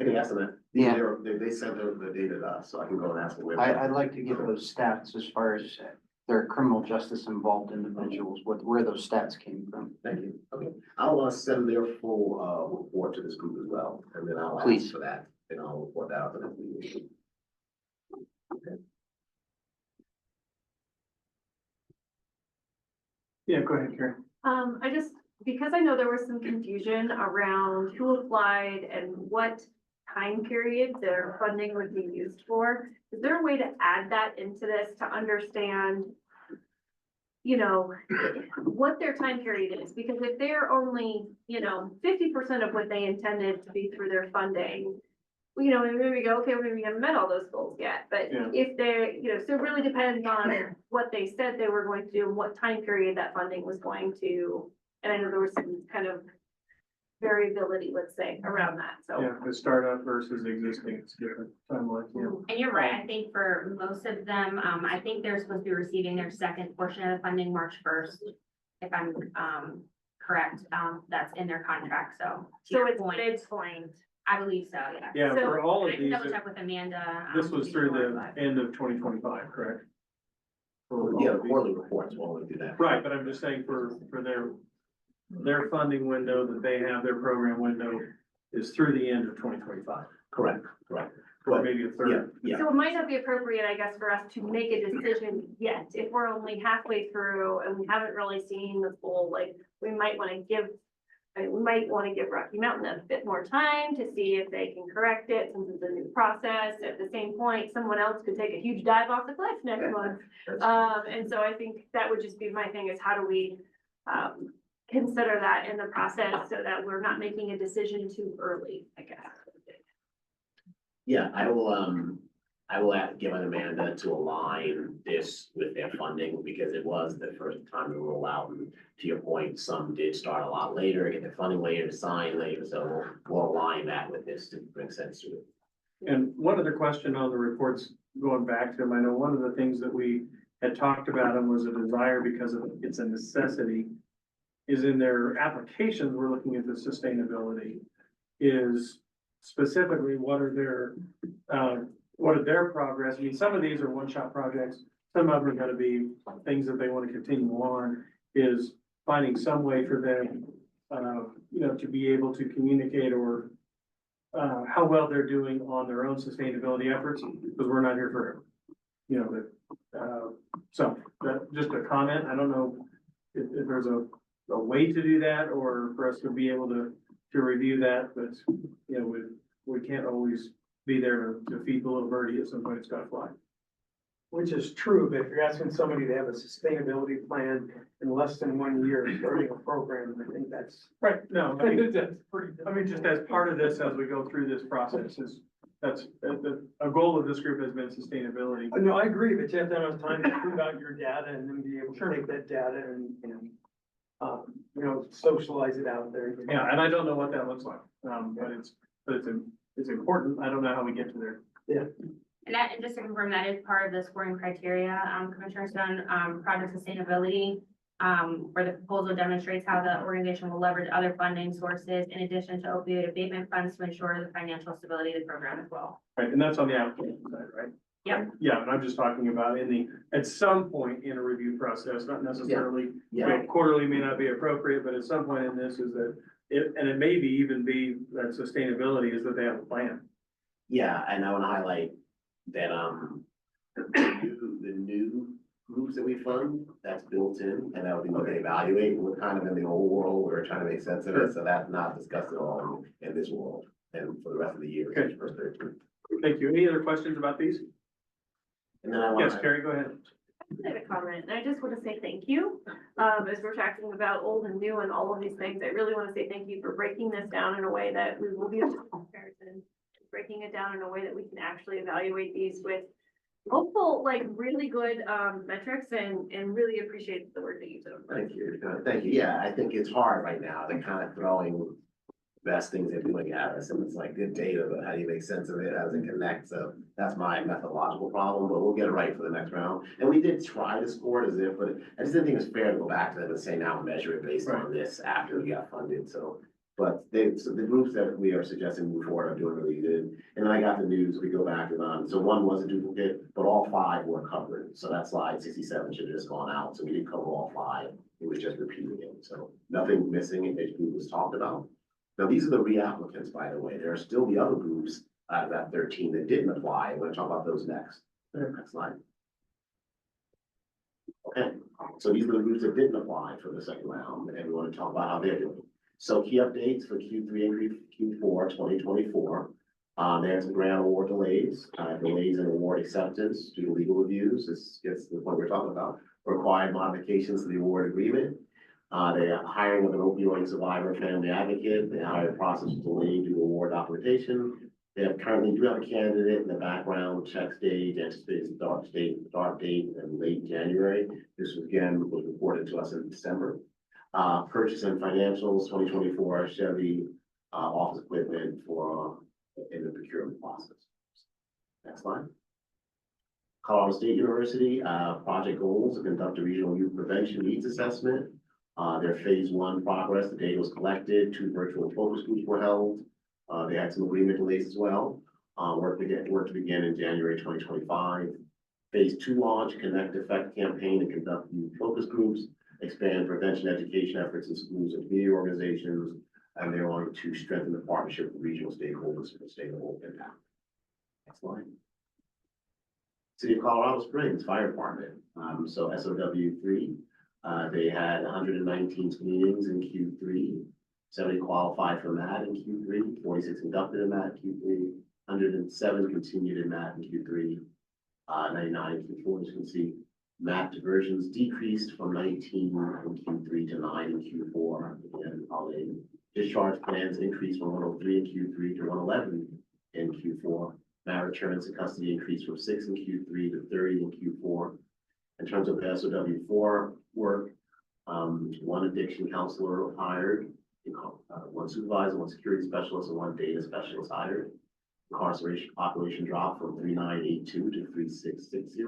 I can ask them that. Yeah. They sent the data to us, so I can go and ask them. I'd like to get those stats as far as their criminal justice involved individuals, where those stats came from. Thank you. Okay, I'll send their full report to this group as well, and then I'll ask Please. for that, and I'll report that out to the meeting. Yeah, go ahead, Karen. I just, because I know there was some confusion around who applied and what time period their funding would be used for, is there a way to add that into this to understand, you know, what their time period is? Because if they're only, 50% of what they intended to be through their funding, you know, maybe we go, okay, we haven't met all those goals yet, but Yeah. if they're, so it really depends on what they said they were going to do and what time period that funding was going to. And I know there was some kind of variability, let's say, around that, so. Yeah, the startup versus existing, it's different timelines, yeah. And you're right, I think for most of them, I think they're supposed to be receiving their second portion of the funding March 1st. If I'm, correct, that's in their contract, so. to So your it's point, midpoint. I believe so, yeah. Yeah, So, for all I of can these, double check with Amanda. this to was be through sure, the but- end of 2025, correct? For all Yeah, of these. quarterly reports, won't we do that? Right, but I'm just saying for their funding window that they have, their program window is through the end of 2025, Correct. or maybe a Yeah, third. yeah. So it might not be appropriate, I guess, for us to make a decision yet, if we're only halfway through and we haven't really seen the full, like, we might wanna give I mean, we might want to give Rocky Mountain a bit more time to see if they can correct it since it's a new process. At the same point, someone else could take a huge dive off the cliff next month. And so I think that would just be my thing is how do we, consider that in the process so that we're not making a decision too early, I guess. Yeah, I will have to give an Amanda to align this with their funding because it was the first time to roll out. And to your point, some did start a lot later, get their funding later, sign later, so we'll align that with this to bring sense to it. And one other question on the reports, going back to them, I know one of the things that we had talked about and was a desire because of it's a necessity. Is in their applications, we're looking at the sustainability, is specifically what are their progress? I mean, some of these are one-shot projects, some of them are gonna be things that they wanna continue on, is finding some way for them, to be able to communicate or how well they're doing on their own sustainability efforts, because we're not here forever. So that, just a comment, I don't know if there's a way to do that or for us to be able to review that, but, we can't always be there to feed the little birdie, at some point it's gotta fly. Which is true, but if you're asking somebody to have a sustainability plan in less than 1 year starting a program, I think that's. Right, no, I mean, That's pretty. just as part of this, as we go through this process that's a goal of this group has been sustainability. No, I agree, but you have to have time to prove out your data and then be able to take that data and, socialize it out there. Yeah, and I don't know what that looks like, but it's important. I don't know how we get to there. And just to confirm, that is part of the scoring criteria, Commissioner Stone, project sustainability. Where the proposal demonstrates how the organization will leverage other funding sources in addition to opioid abatement funds to ensure the financial stability of the program as well. Right, and that's on the application side, right? Yep. Yeah, and I'm just talking about at some point in a review process, not necessarily, quarterly may not be appropriate, but at some point in this is that and it may even be that sustainability is that they have a plan. Yeah, and I want to highlight that, the new groups that we fund, that's built in, and that would be what they evaluate. We're kind of in the old world, we're trying to make sense of it, so that's not discussed at all in this world. And for the rest of the year. Okay. Thank you. Any other questions about these? And then I want Yes, to. Carrie, go ahead. I have a comment, and I just want to say thank you. As we're talking about old and new and all of these things, I really want to say thank you for breaking this down in a way that we will be able to comparison, breaking it down in a way that we can actually evaluate these with hopeful, really good, metrics and really appreciate the work that you did. Thank you. Thank you. Yeah, I think it's hard right now. They're kind of throwing best things they're doing at us, and it's like good data, but how do you make sense of it? How does it connect? So that's my methodological problem, but we'll get it right for the next round. And we did try to score it as if, but I just didn't think it was fair to go back to them and say now measure it based on this after we got funded. So, but so the groups that we are suggesting move forward are doing really good. And then I got the news, we go back and so one was a duplicate, but all 5 were covered. So that slide 67 should have just gone out. So we did cover all 5. It was just repeating it. So nothing missing in each group was talked about. Now, these are the reapplicants, by the way. There are still the other groups out of that 13 that didn't apply. We're gonna talk about those next. Next slide. Okay, so these are the groups that didn't apply for the second round, and we want to talk about how they're doing. So key updates for Q3 and Q4 2024. There's some grant award delays in award acceptance due to legal reviews. This gets to the point we're talking about. Required modifications to the award agreement. The hiring of an opioid survivor family advocate, the hiring process was delayed due to award documentation. They currently do have a candidate in the background check stage, anticipated start date in late January. This was reported to us in December. Purchase and financials, 2024 Chevy office equipment for in the procurement process. Next slide. Colorado State University, project goals to conduct a regional youth prevention needs assessment. Their phase 1 progress, the data was collected, 2 virtual focus groups were held. They had some agreement delays as well. Work to begin in January 2025. Phase 2 launch, connect effect campaign and conduct youth focus groups, expand prevention education efforts in schools and community organizations, and they're on to strengthen the partnership with regional stakeholders for sustainable impact. Next slide. City of Colorado Springs Fire Department, so SOW 3. They had 119 meetings in Q3. 70 qualified for MAT in Q3, 46 inducted in MAT in Q3, 107 continued in MAT in Q3, 99 in Q4. As you can see, MAT diversions decreased from 19 in Q3 to 9 in Q4. And holiday discharge plans increased from 103 in Q3 to 111 in Q4. MAT returns to custody increased from 6 in Q3 to 30 in Q4. In terms of the SOW4 work, one addiction counselor hired, one supervisor, one security specialist, and one data specialist hired. Incarceration population dropped from 3982 to 3660.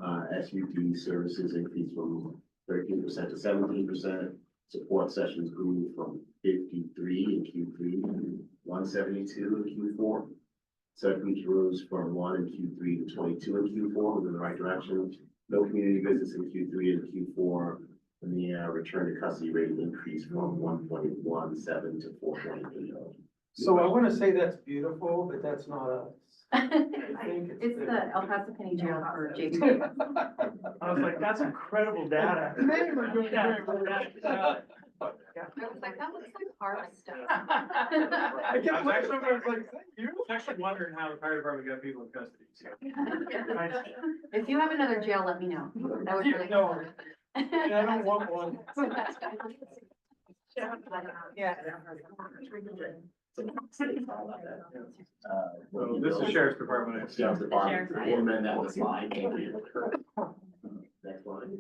SUD services increased from 13% to 17%. Support sessions grew from 53 in Q3 to 172 in Q4. Subgroups rose from 1 in Q3 to 22 in Q4, moving in the right direction. No community visits in Q3 and Q4. And the return to custody rate increased from 1.17 to 4.80. So I wanna say that's beautiful, but that's not us. I think It's the El Paso County Jail for JP. I was like, that's incredible data. I was like, that looks like hard stuff. I was actually wondering how the fire department got people in custody. So. If you have another jail, let me know. That would really. No. I don't want one. Yeah. So this is sheriff's department. Sheriff's Department, Sheriff's side. we'll amend that with slide, thank you. Next one.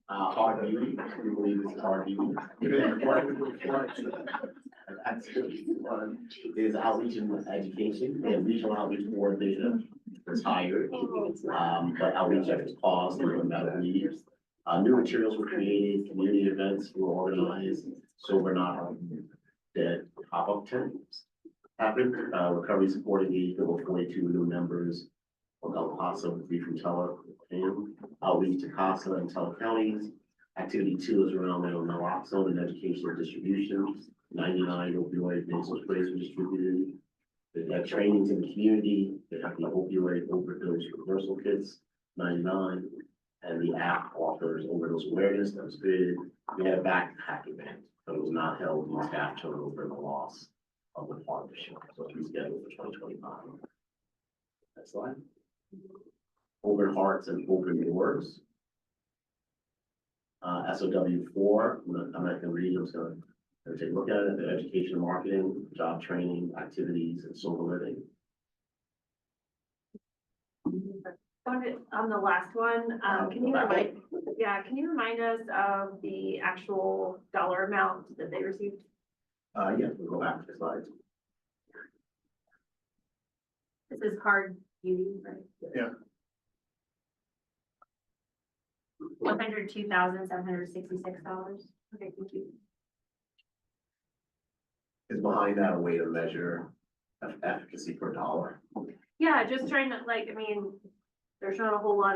Hard duty, we believe this is hard duty. That's one is outreach and education, and regional outreach coordinator was hired. But outreach efforts paused due to medical needs. New materials were created, community events were organized, sober not dead pop-up tents happened. Recovery support engagement with 42 new members from El Paso, 3 from Teller, and outreach to Casa and Teller counties. Activity 2 is around naloxone and educational distribution. 99 opioid nasal sprays were distributed. They had trainings in the community. They have the opioid overdose reversal kits, 99. And the app offers overdose awareness that was created. We had a backpack event, but it was not held due to staff turnover and the loss of the partnership. So it's rescheduled for 2025. Next slide. Open hearts and open doors. SOW4, I'm not gonna read, I'm just gonna take a look at it. The education, marketing, job training, activities, and sober living. On the last one, can you remind us of the actual dollar amount that they received? Yeah, we'll go back to the slides. This is hard duty, right? Yeah. $102,766. Okay, thank you. Is behind that a way to measure efficacy per dollar? Yeah, just trying to, like, I mean, there's not a whole lot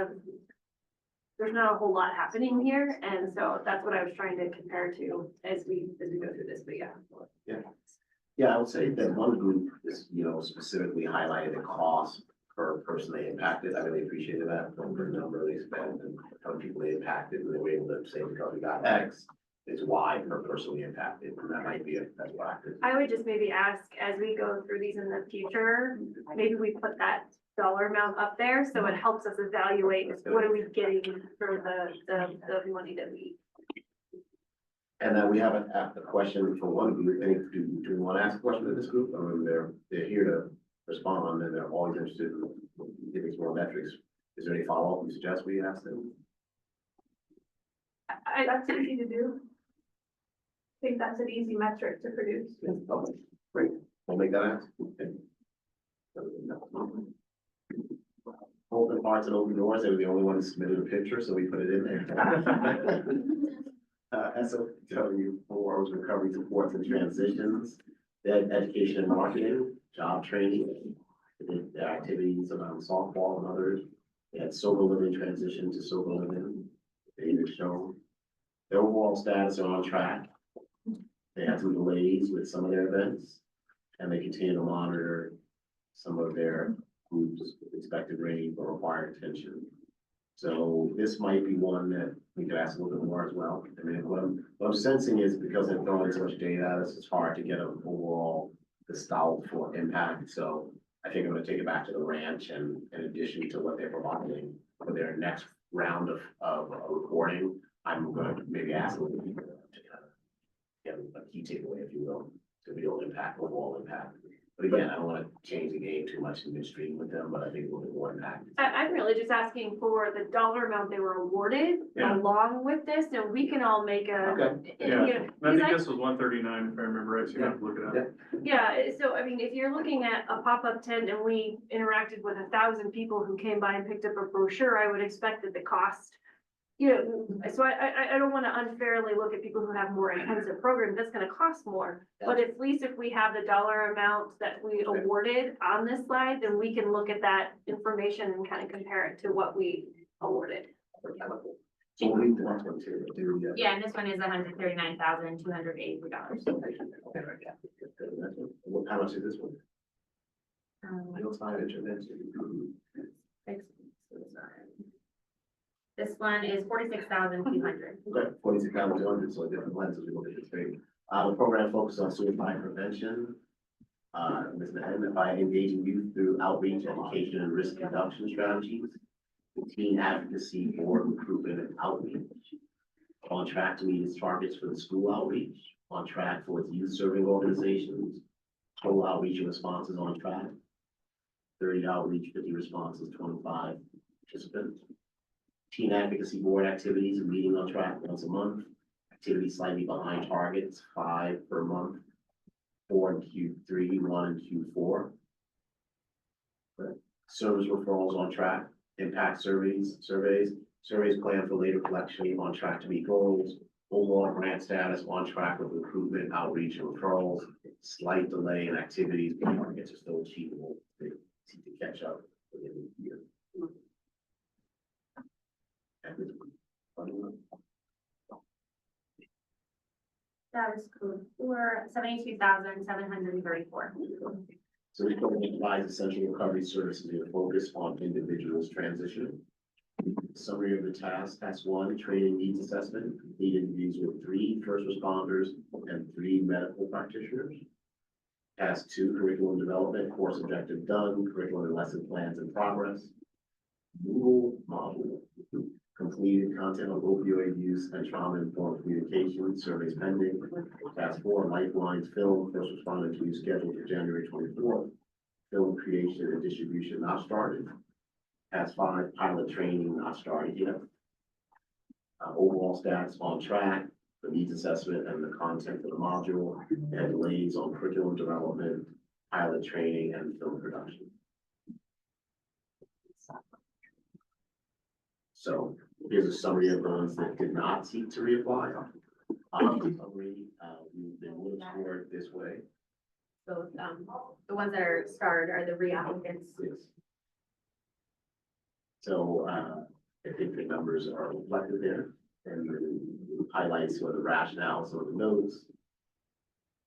happening here, and so that's what I was trying to compare to as we go through this, but yeah. Yeah, I would say that one group is, specifically highlighted the cost per person they impacted. I really appreciated that, the number they spent and how many people they impacted, and they were able to say, because we got X, it's Y per person we impacted, and that might be that's what I could. I would just maybe ask, as we go through these in the future, maybe we put that dollar amount up there, so it helps us evaluate what are we getting for the money that we. And then we have a question for one group. Do we want to ask a question to this group? I mean, they're here to respond, and they're always interested in giving some more metrics. Is there any follow-up you suggest we ask them? That's easy to do. I think that's an easy metric to produce. Yeah, okay, great. We'll make that ask. Okay. Open hearts and open doors, they were the only one who submitted a picture, so we put it in there. SOW4 was recovery supports and transitions, then education and marketing, job training, their activities around softball and others. They had sober living transition to sober living. They show their overall status are on track. They had some delays with some of their events, and they continue to monitor some of their groups with expected rate or required attention. So this might be one that we could ask a little bit more as well. I mean, what I'm sensing is because they're throwing so much data at us, it's hard to get an overall gestalt for impact. So I think I'm gonna take it back to the ranch and in addition to what they're providing for their next round of reporting, I'm gonna maybe ask a little bit to kind of get a key takeaway, if you will, to real impact, overall impact. But again, I don't wanna change the game too much in midstream with them, but I think a little bit more impact. I'm really just asking for the dollar amount they were awarded Yeah. along with this, and we can all make a. Okay. you Yeah. know, I because think this was 139, if I remember right, so you have to look it up. Yeah, so I mean, if you're looking at a pop-up tent and we interacted with 1,000 people who came by and picked up a brochure, I would expect that the cost. You know, so I don't wanna unfairly look at people who have more intensive programs, that's gonna cost more. But at least if we have the dollar amount that we awarded on this slide, then we can look at that information and kind of compare it to what we awarded. So we'll leave the next one too, but do, Yeah, and this one is $139,283. How much is this one? Real time intervention. This one is 46,200. Okay, 46,200, so a different lens as we look at this thing. The program focuses on suicide prevention. And by engaging youth through outreach, education, and risk reduction strategies. Teen advocacy for recruitment and outreach. On track to meet its targets for the school outreach, on track for its youth serving organizations. Total outreach and responses on track. 30 outreach, 50 responses, 25 participants. Teen advocacy board activities, a meeting on track once a month. Activities slightly behind targets, 5 per month. 4 in Q3, 1 in Q4. Service referrals on track, impact surveys planned for later collection on track to meet goals. Overall grant status on track with recruitment, outreach, and referrals. Slight delay in activities, but targets are still achievable. They seem to catch up within the year. That is code for 72,734. So this program provides essential recovery services with a focus on individuals transition. Summary of the task 1, training needs assessment, complete interviews with 3 first responders and 3 medical practitioners. Task 2, curriculum development, course objective done, curriculum and lesson plans in progress. Google module, completed content on opioid use and trauma-informed communication, surveys pending. Task 4, lifelines film, first responder interview scheduled for January 24th. Film creation and distribution not started. Task 5, pilot training not started yet. Overall status on track, the needs assessment and the content for the module, and delays on curriculum development, pilot training, and film production. So here's a summary of the ones that did not seek to reapply. We've been moving forward this way. So, the ones that are starred are the reapplicants. Yes. So, I think the numbers are reflected there and the highlights or the rationale, some of the notes.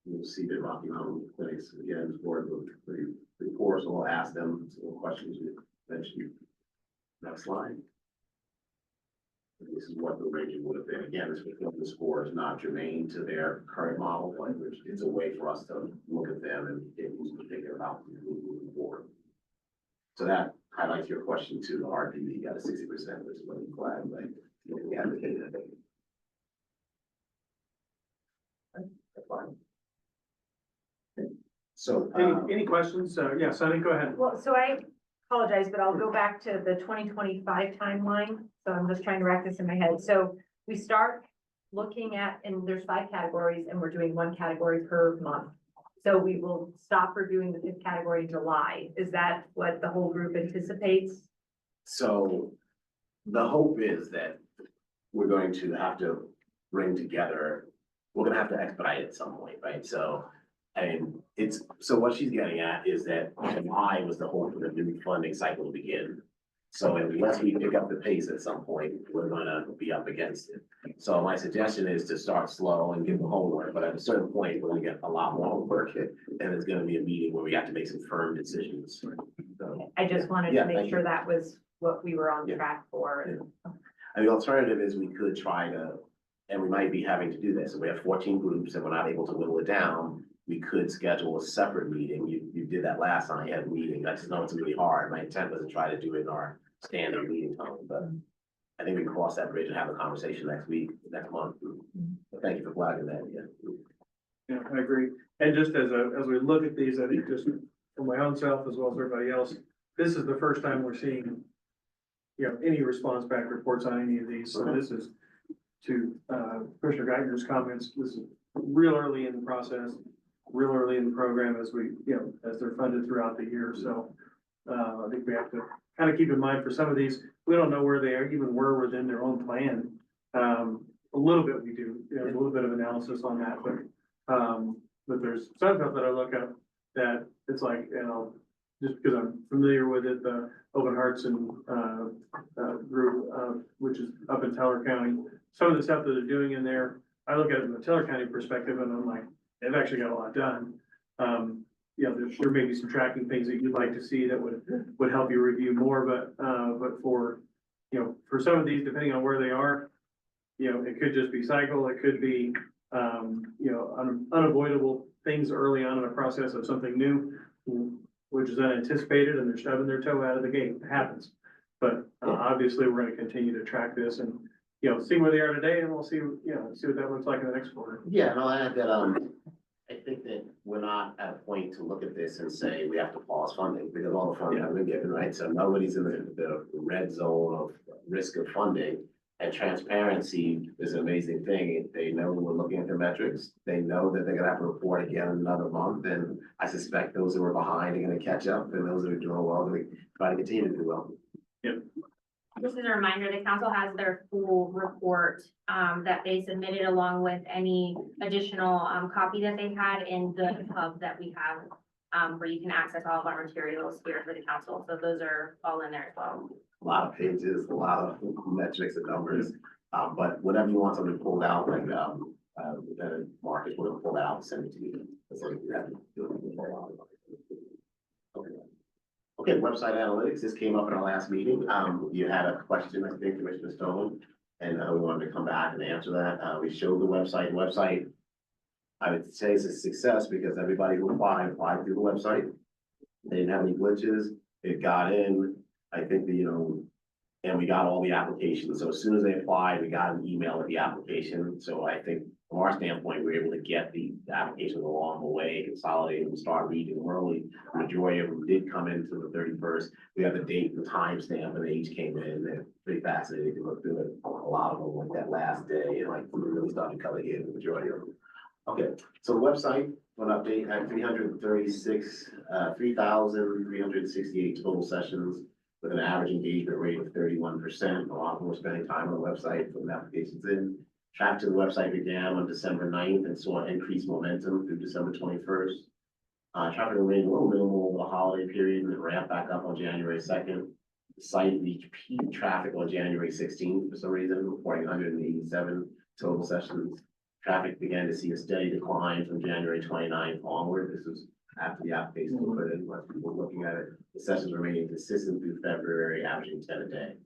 You'll see that Rocky Mountain Clinics, again, for the course, we'll ask them some questions we mentioned. Next slide. This is what the rating would have been. Again, this the score is not germane to their current model, but it's a way for us to look at them and get who's thinking about moving forward. So that highlights your question to the RPD, got a 60%, which is what I'm glad, like, we advocated that. That's fine. So, Any questions? Yeah, Sonny, go ahead. Well, so I apologize, but I'll go back to the 2025 timeline. So I'm just trying to rack this in my head. So we start looking at, and there's 5 categories and we're doing 1 category per month. So we will stop reviewing the 5th category in July. Is that what the whole group anticipates? So the hope is that we're going to have to bring together, we're gonna have to expedite at some point, right? So, I mean, so what she's getting at is that July was the hope for the new funding cycle to begin. So unless we pick up the pace at some point, we're gonna be up against it. So my suggestion is to start slow and give the homework, but at a certain point, we're gonna get a lot more homework. And it's gonna be a meeting where we have to make some firm decisions. So, I just wanted Yeah, to thank make sure that was what we were on Yeah. track for. And the alternative is we could try to, and we might be having to do this, if we have 14 groups and we're not able to whittle it down, we could schedule a separate meeting. You did that last time, you had a meeting. I just know it's really hard. My intent was to try to do it in our standard meeting time, but I think we can cross that bridge and have a conversation next month. But thank you for flagging that, yeah. Yeah, I agree. And just as we look at these, I think just for my own self as well as everybody else, this is the first time we're seeing, any response back reports on any of these. So this is to, Commissioner Geiger's comments, this is real early in the process, real early in the program as we, as they're funded throughout the year. So, I think we have to kind of keep in mind for some of these, we don't know where they even were within their own plan. A little bit we do, a little bit of analysis on that, but there's some stuff that I look at that it's like, just because I'm familiar with it, the Open Hearts and, group, which is up in Teller County. Some of the stuff that they're doing in there, I look at it from the Teller County perspective and I'm like, they've actually got a lot done. There may be some tracking things that you'd like to see that would help you review more, but for some of these, depending on where they are, it could just be cycle, it could be, unavoidable things early on in a process of something new, which is unanticipated and they're stubbing their toe out of the gate. It happens. But obviously, we're gonna continue to track this and, see where they are today and we'll see, see what that looks like in the next quarter. Yeah, no, I think that we're not at a point to look at this and say we have to pause funding because all the funding has been given, right? So nobody's in the red zone of risk of funding. And transparency is an amazing thing. They know we're looking at the metrics. They know that they're gonna have to report again in another month. And I suspect those who are behind are gonna catch up and those that are doing well, are gonna try to continue to do well. Just as a reminder, the council has their full report that they submitted along with any additional copy that they had in the hub that we have, where you can access all of our materials here for the council. So those are all in there as well. A lot of pages, a lot of metrics and numbers, but whatever you want something pulled out, like, Lieutenant Marcus will pull that out and send it to you. Okay, website analytics, this came up in our last meeting. You had a question, I think, Commissioner Stone, and we wanted to come back and answer that. We showed the website. I would say it's a success because everybody who applied through the website. They didn't have any glitches. It got in. I think that, and we got all the applications. So as soon as they applied, we got an email with the application. So I think from our standpoint, we were able to get the applications along the way, consolidate and start reading them early. The majority of them did come into the 31st. We have the date and the timestamp and they each came in. They're pretty fascinating to look through it. A lot of them like that last day and like we really started coming in the majority of them. Okay, so the website, one update, had 3,368 total sessions with an average engagement rate of 31%. A lot more spending time on the website, putting applications in. Traffic to the website began on December 9th and saw increased momentum through December 21st. Traffic remained a little minimal over the holiday period and it ramped back up on January 2nd. The site reached peak traffic on January 16th for some reason, reporting 187 total sessions. Traffic began to see a steady decline from January 29th onward. This was after the application was put in, once people were looking at it. The sessions remaining consistent through February, averaging 10 a day.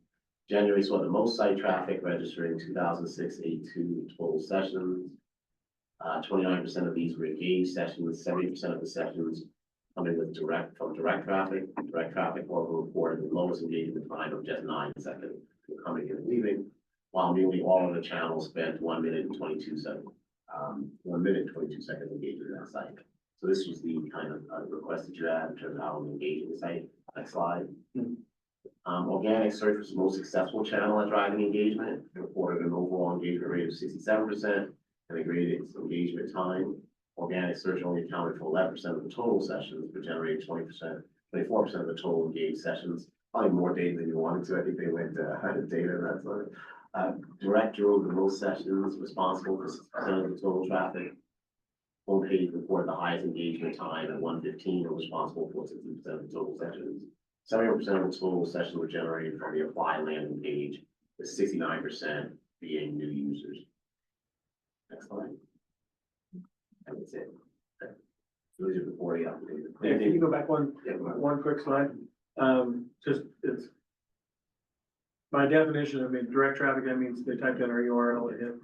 January saw the most site traffic, registering 2,682 total sessions. 29% of these were engaged sessions, 70% of the sessions coming with direct traffic. Direct traffic however reported the lowest engagement time of just 9 seconds coming in and leaving, while nearly all of the channels spent 1 minute and 22 seconds. 1 minute, 22 seconds engaging that site. So this was the kind of request that you had in terms of how we engage in the site. Next slide. Organic search was the most successful channel at driving engagement. It reported an overall engagement rate of 67% and a graded engagement time. Organic search only accounted for 11% of the total sessions, but generated 24% of the total engaged sessions. Probably more data than you wanted to. I think they went out of data. That's direct drove the most sessions, responsible for 6% of the total traffic. Homepage reported the highest engagement time at 1:15 and responsible for 60% of the total sessions. 70% of the total sessions were generated from the apply landing page, with 69% being new users. Next slide. And that's it. Okay. Those are the 40 updated. Yeah, can you go back one Yeah, go ahead. quick slide? Just, it's by definition, I mean, direct traffic, that means they typed in our URL and hit.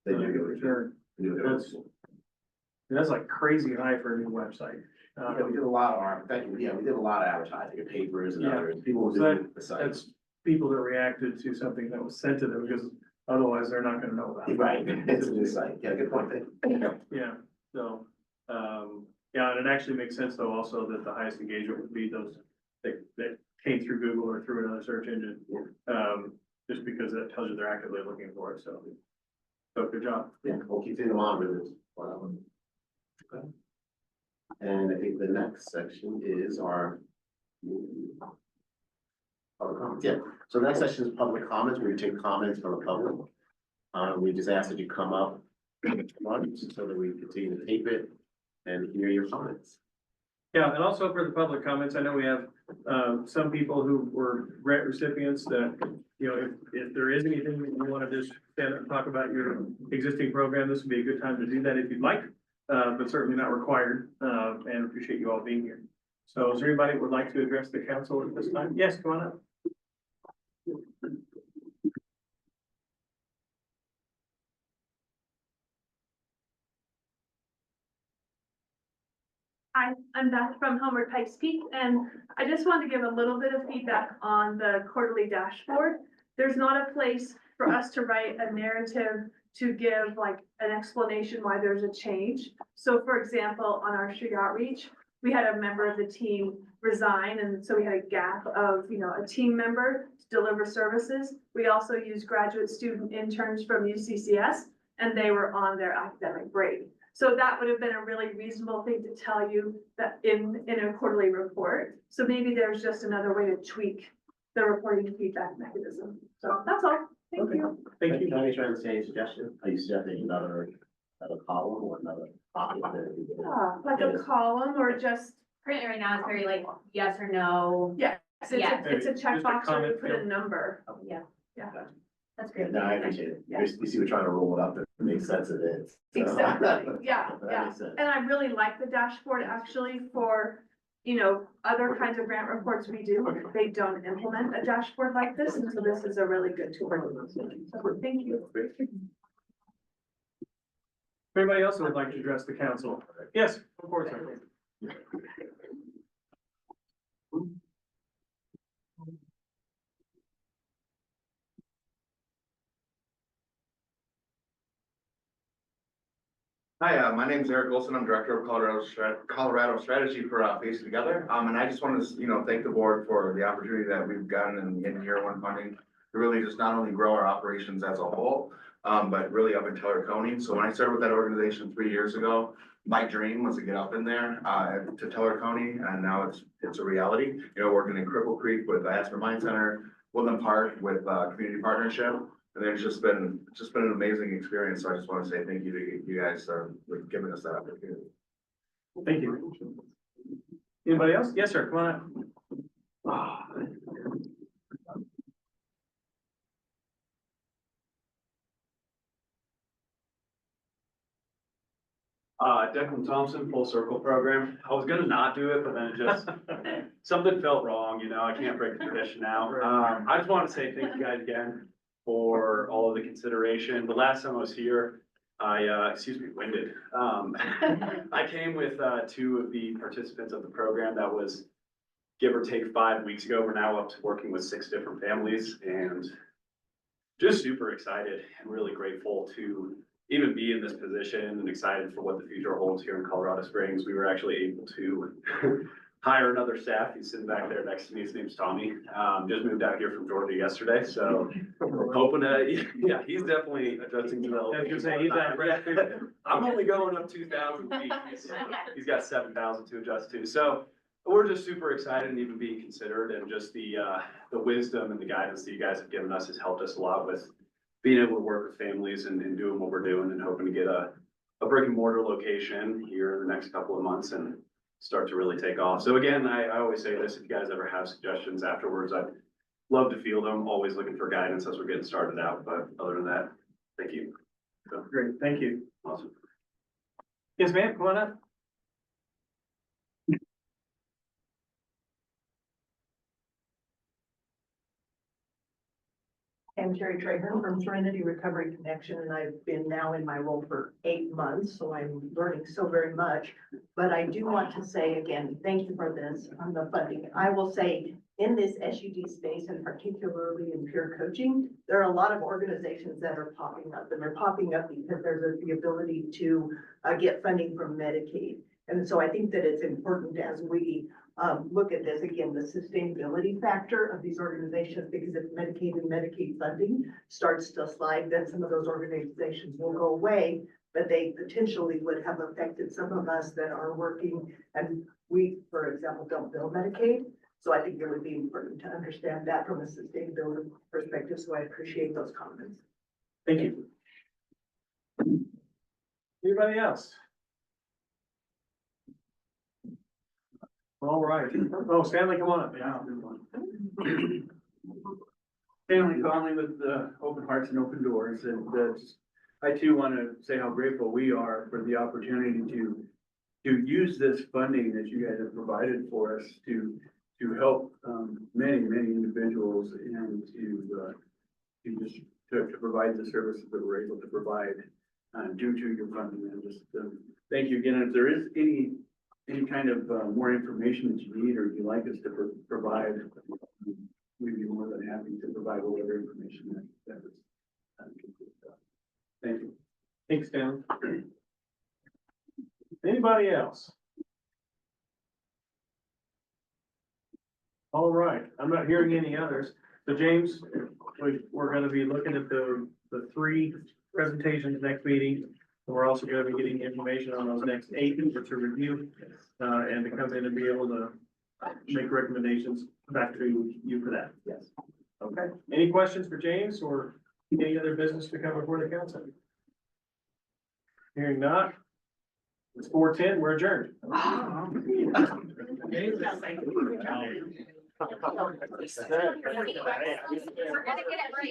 Then you go to Return. That's, That's like crazy high for a new website. yeah, we did a lot of our, we did a lot of advertising in papers and Yeah. others, people So visit the site. That's people that reacted to something that was sent to them, because otherwise they're not gonna know about it. Right, it's a new site, yeah, good point, thank you. Yeah, so, yeah, and it actually makes sense though also that the highest engagement would be those that came through Google or through another search engine. Just because that tells you they're actively looking for it, so. So good job. Yeah, we'll continue to monitor this. Okay. And I think the next section is our public comments, yeah. So the next section is public comments, where we take comments from the public. We just ask that you come up once so that we continue to tape it and hear your comments. Yeah, and also for the public comments, I know we have, some people who were grant recipients that, you know, if there is anything that you want to just stand up and talk about your existing program, this would be a good time to do that if you'd like, but certainly not required, and appreciate you all being here. So is there anybody who would like to address the council at this time? Yes, come on up. Hi, I'm Beth from Homeward Pikes Peak, and I just want to give a little bit of feedback on the quarterly dashboard. There's not a place for us to write a narrative to give like an explanation why there's a change. So for example, on our street outreach, we had a member of the team resign, and so we had a gap of, you know, a team member to deliver services. We also used graduate student interns from UCCS, and they were on their academic break. So that would have been a really reasonable thing to tell you that in a quarterly report. So maybe there's just another way to tweak the reporting feedback mechanism. So that's all. Thank Okay. you. Thank you. Can I try and say a suggestion? Are you suggesting another column or another copy? Yeah, like a column or just, Currently right now, it's very like yes or no. yeah, it's Yeah. it's a Just a checkbox where you comment put a field. number. Yeah. Yeah. That's great. No, I appreciate it. Yeah. You see, we're trying to roll it up and make sense of it. So- Exactly, yeah, That yeah. makes sense. And I really like the dashboard actually for, you know, other kinds of grant reports we do. They don't implement a dashboard like this, and so this is a really good tool. So thank you. Anybody else who would like to address the council? Yes, of course. Sir. Hi, my name is Eric Olson. I'm Director of Colorado Strategy for Facing Together. And I just want to, thank the board for the opportunity that we've gotten in year one funding to really just not only grow our operations as a whole, but really up in Teller County. So when I started with that organization 3 years ago, my dream was to get up in there to Teller County, and now it's a reality. Working in Cripple Creek with Aspen Mine Center, Woodland Park with Community Partnership. And it's just been an amazing experience. So I just want to say thank you to you guys for giving us that opportunity. Thank you. Anybody else? Yes, sir. Come on up. Declan Thompson, Full Circle Program. I was gonna not do it, but then it just, something felt wrong, I can't break the tradition now. I just want to say thank you guys again for all of the consideration. The last time I was here, winded. I came with, 2 of the participants of the program. That was give or take 5 weeks ago. We're now up to working with 6 different families, and just super excited and really grateful to even be in this position, and excited for what the future holds here in Colorado Springs. We were actually able to hire another staff. He's sitting back there next to me. His name's Tommy. Just moved out here from Georgia yesterday, so hoping to, yeah, he's definitely adjusting to the. I was gonna say, he's out of I'm only going up 2,000 feet. He's got 7,000 to adjust to. So we're just super excited and even being considered, and just the wisdom and the guidance that you guys have given us has helped us a lot with being able to work with families and doing what we're doing, and hoping to get a brick and mortar location here in the next couple of months and start to really take off. So again, I always say this, if you guys ever have suggestions afterwards, I'd love to field them. Always looking for guidance as we're getting started out, but other than that, thank you. So, Great, thank you. awesome. Yes, ma'am, come on up. I'm Terry Trahan from Serenity Recovery Connection, and I've been now in my role for 8 months, so I'm learning so very much. But I do want to say again, thank you for this on the funding. I will say, in this SUD space and particularly in peer coaching, there are a lot of organizations that are popping up, and they're popping up because there's the ability to get funding from Medicaid. And so I think that it's important as we look at this, again, the sustainability factor of these organizations, because if Medicaid and Medicaid funding starts to slide, then some of those organizations will go away, but they potentially would have affected some of us that are working, and we, for example, don't bill Medicaid. So I think it would be important to understand that from a sustainability perspective, so I appreciate those comments. Thank you. Anybody else? All right. Oh, Stanley, come on up. Yeah. Stanley Conley with Open Hearts and Open Doors, and I too want to say how grateful we are for the opportunity to use this funding that you guys have provided for us to help many individuals and to provide the services that we're able to provide due to your funding. And just thank you again. And if there is any kind of more information that you need or you'd like us to provide, we'd be more than happy to provide whatever information that is. Thank you. Thanks, Dan. Anybody else? All right, I'm not hearing any others. So James, we're gonna be looking at the 3 presentations next meeting. We're also gonna be getting information on those next 8 to review, and to come in and be able to make recommendations back to you for that. Yes. Okay, any questions for James or any other business to come before the council? Hearing not, it's 4:10, we're adjourned. We're gonna get it right.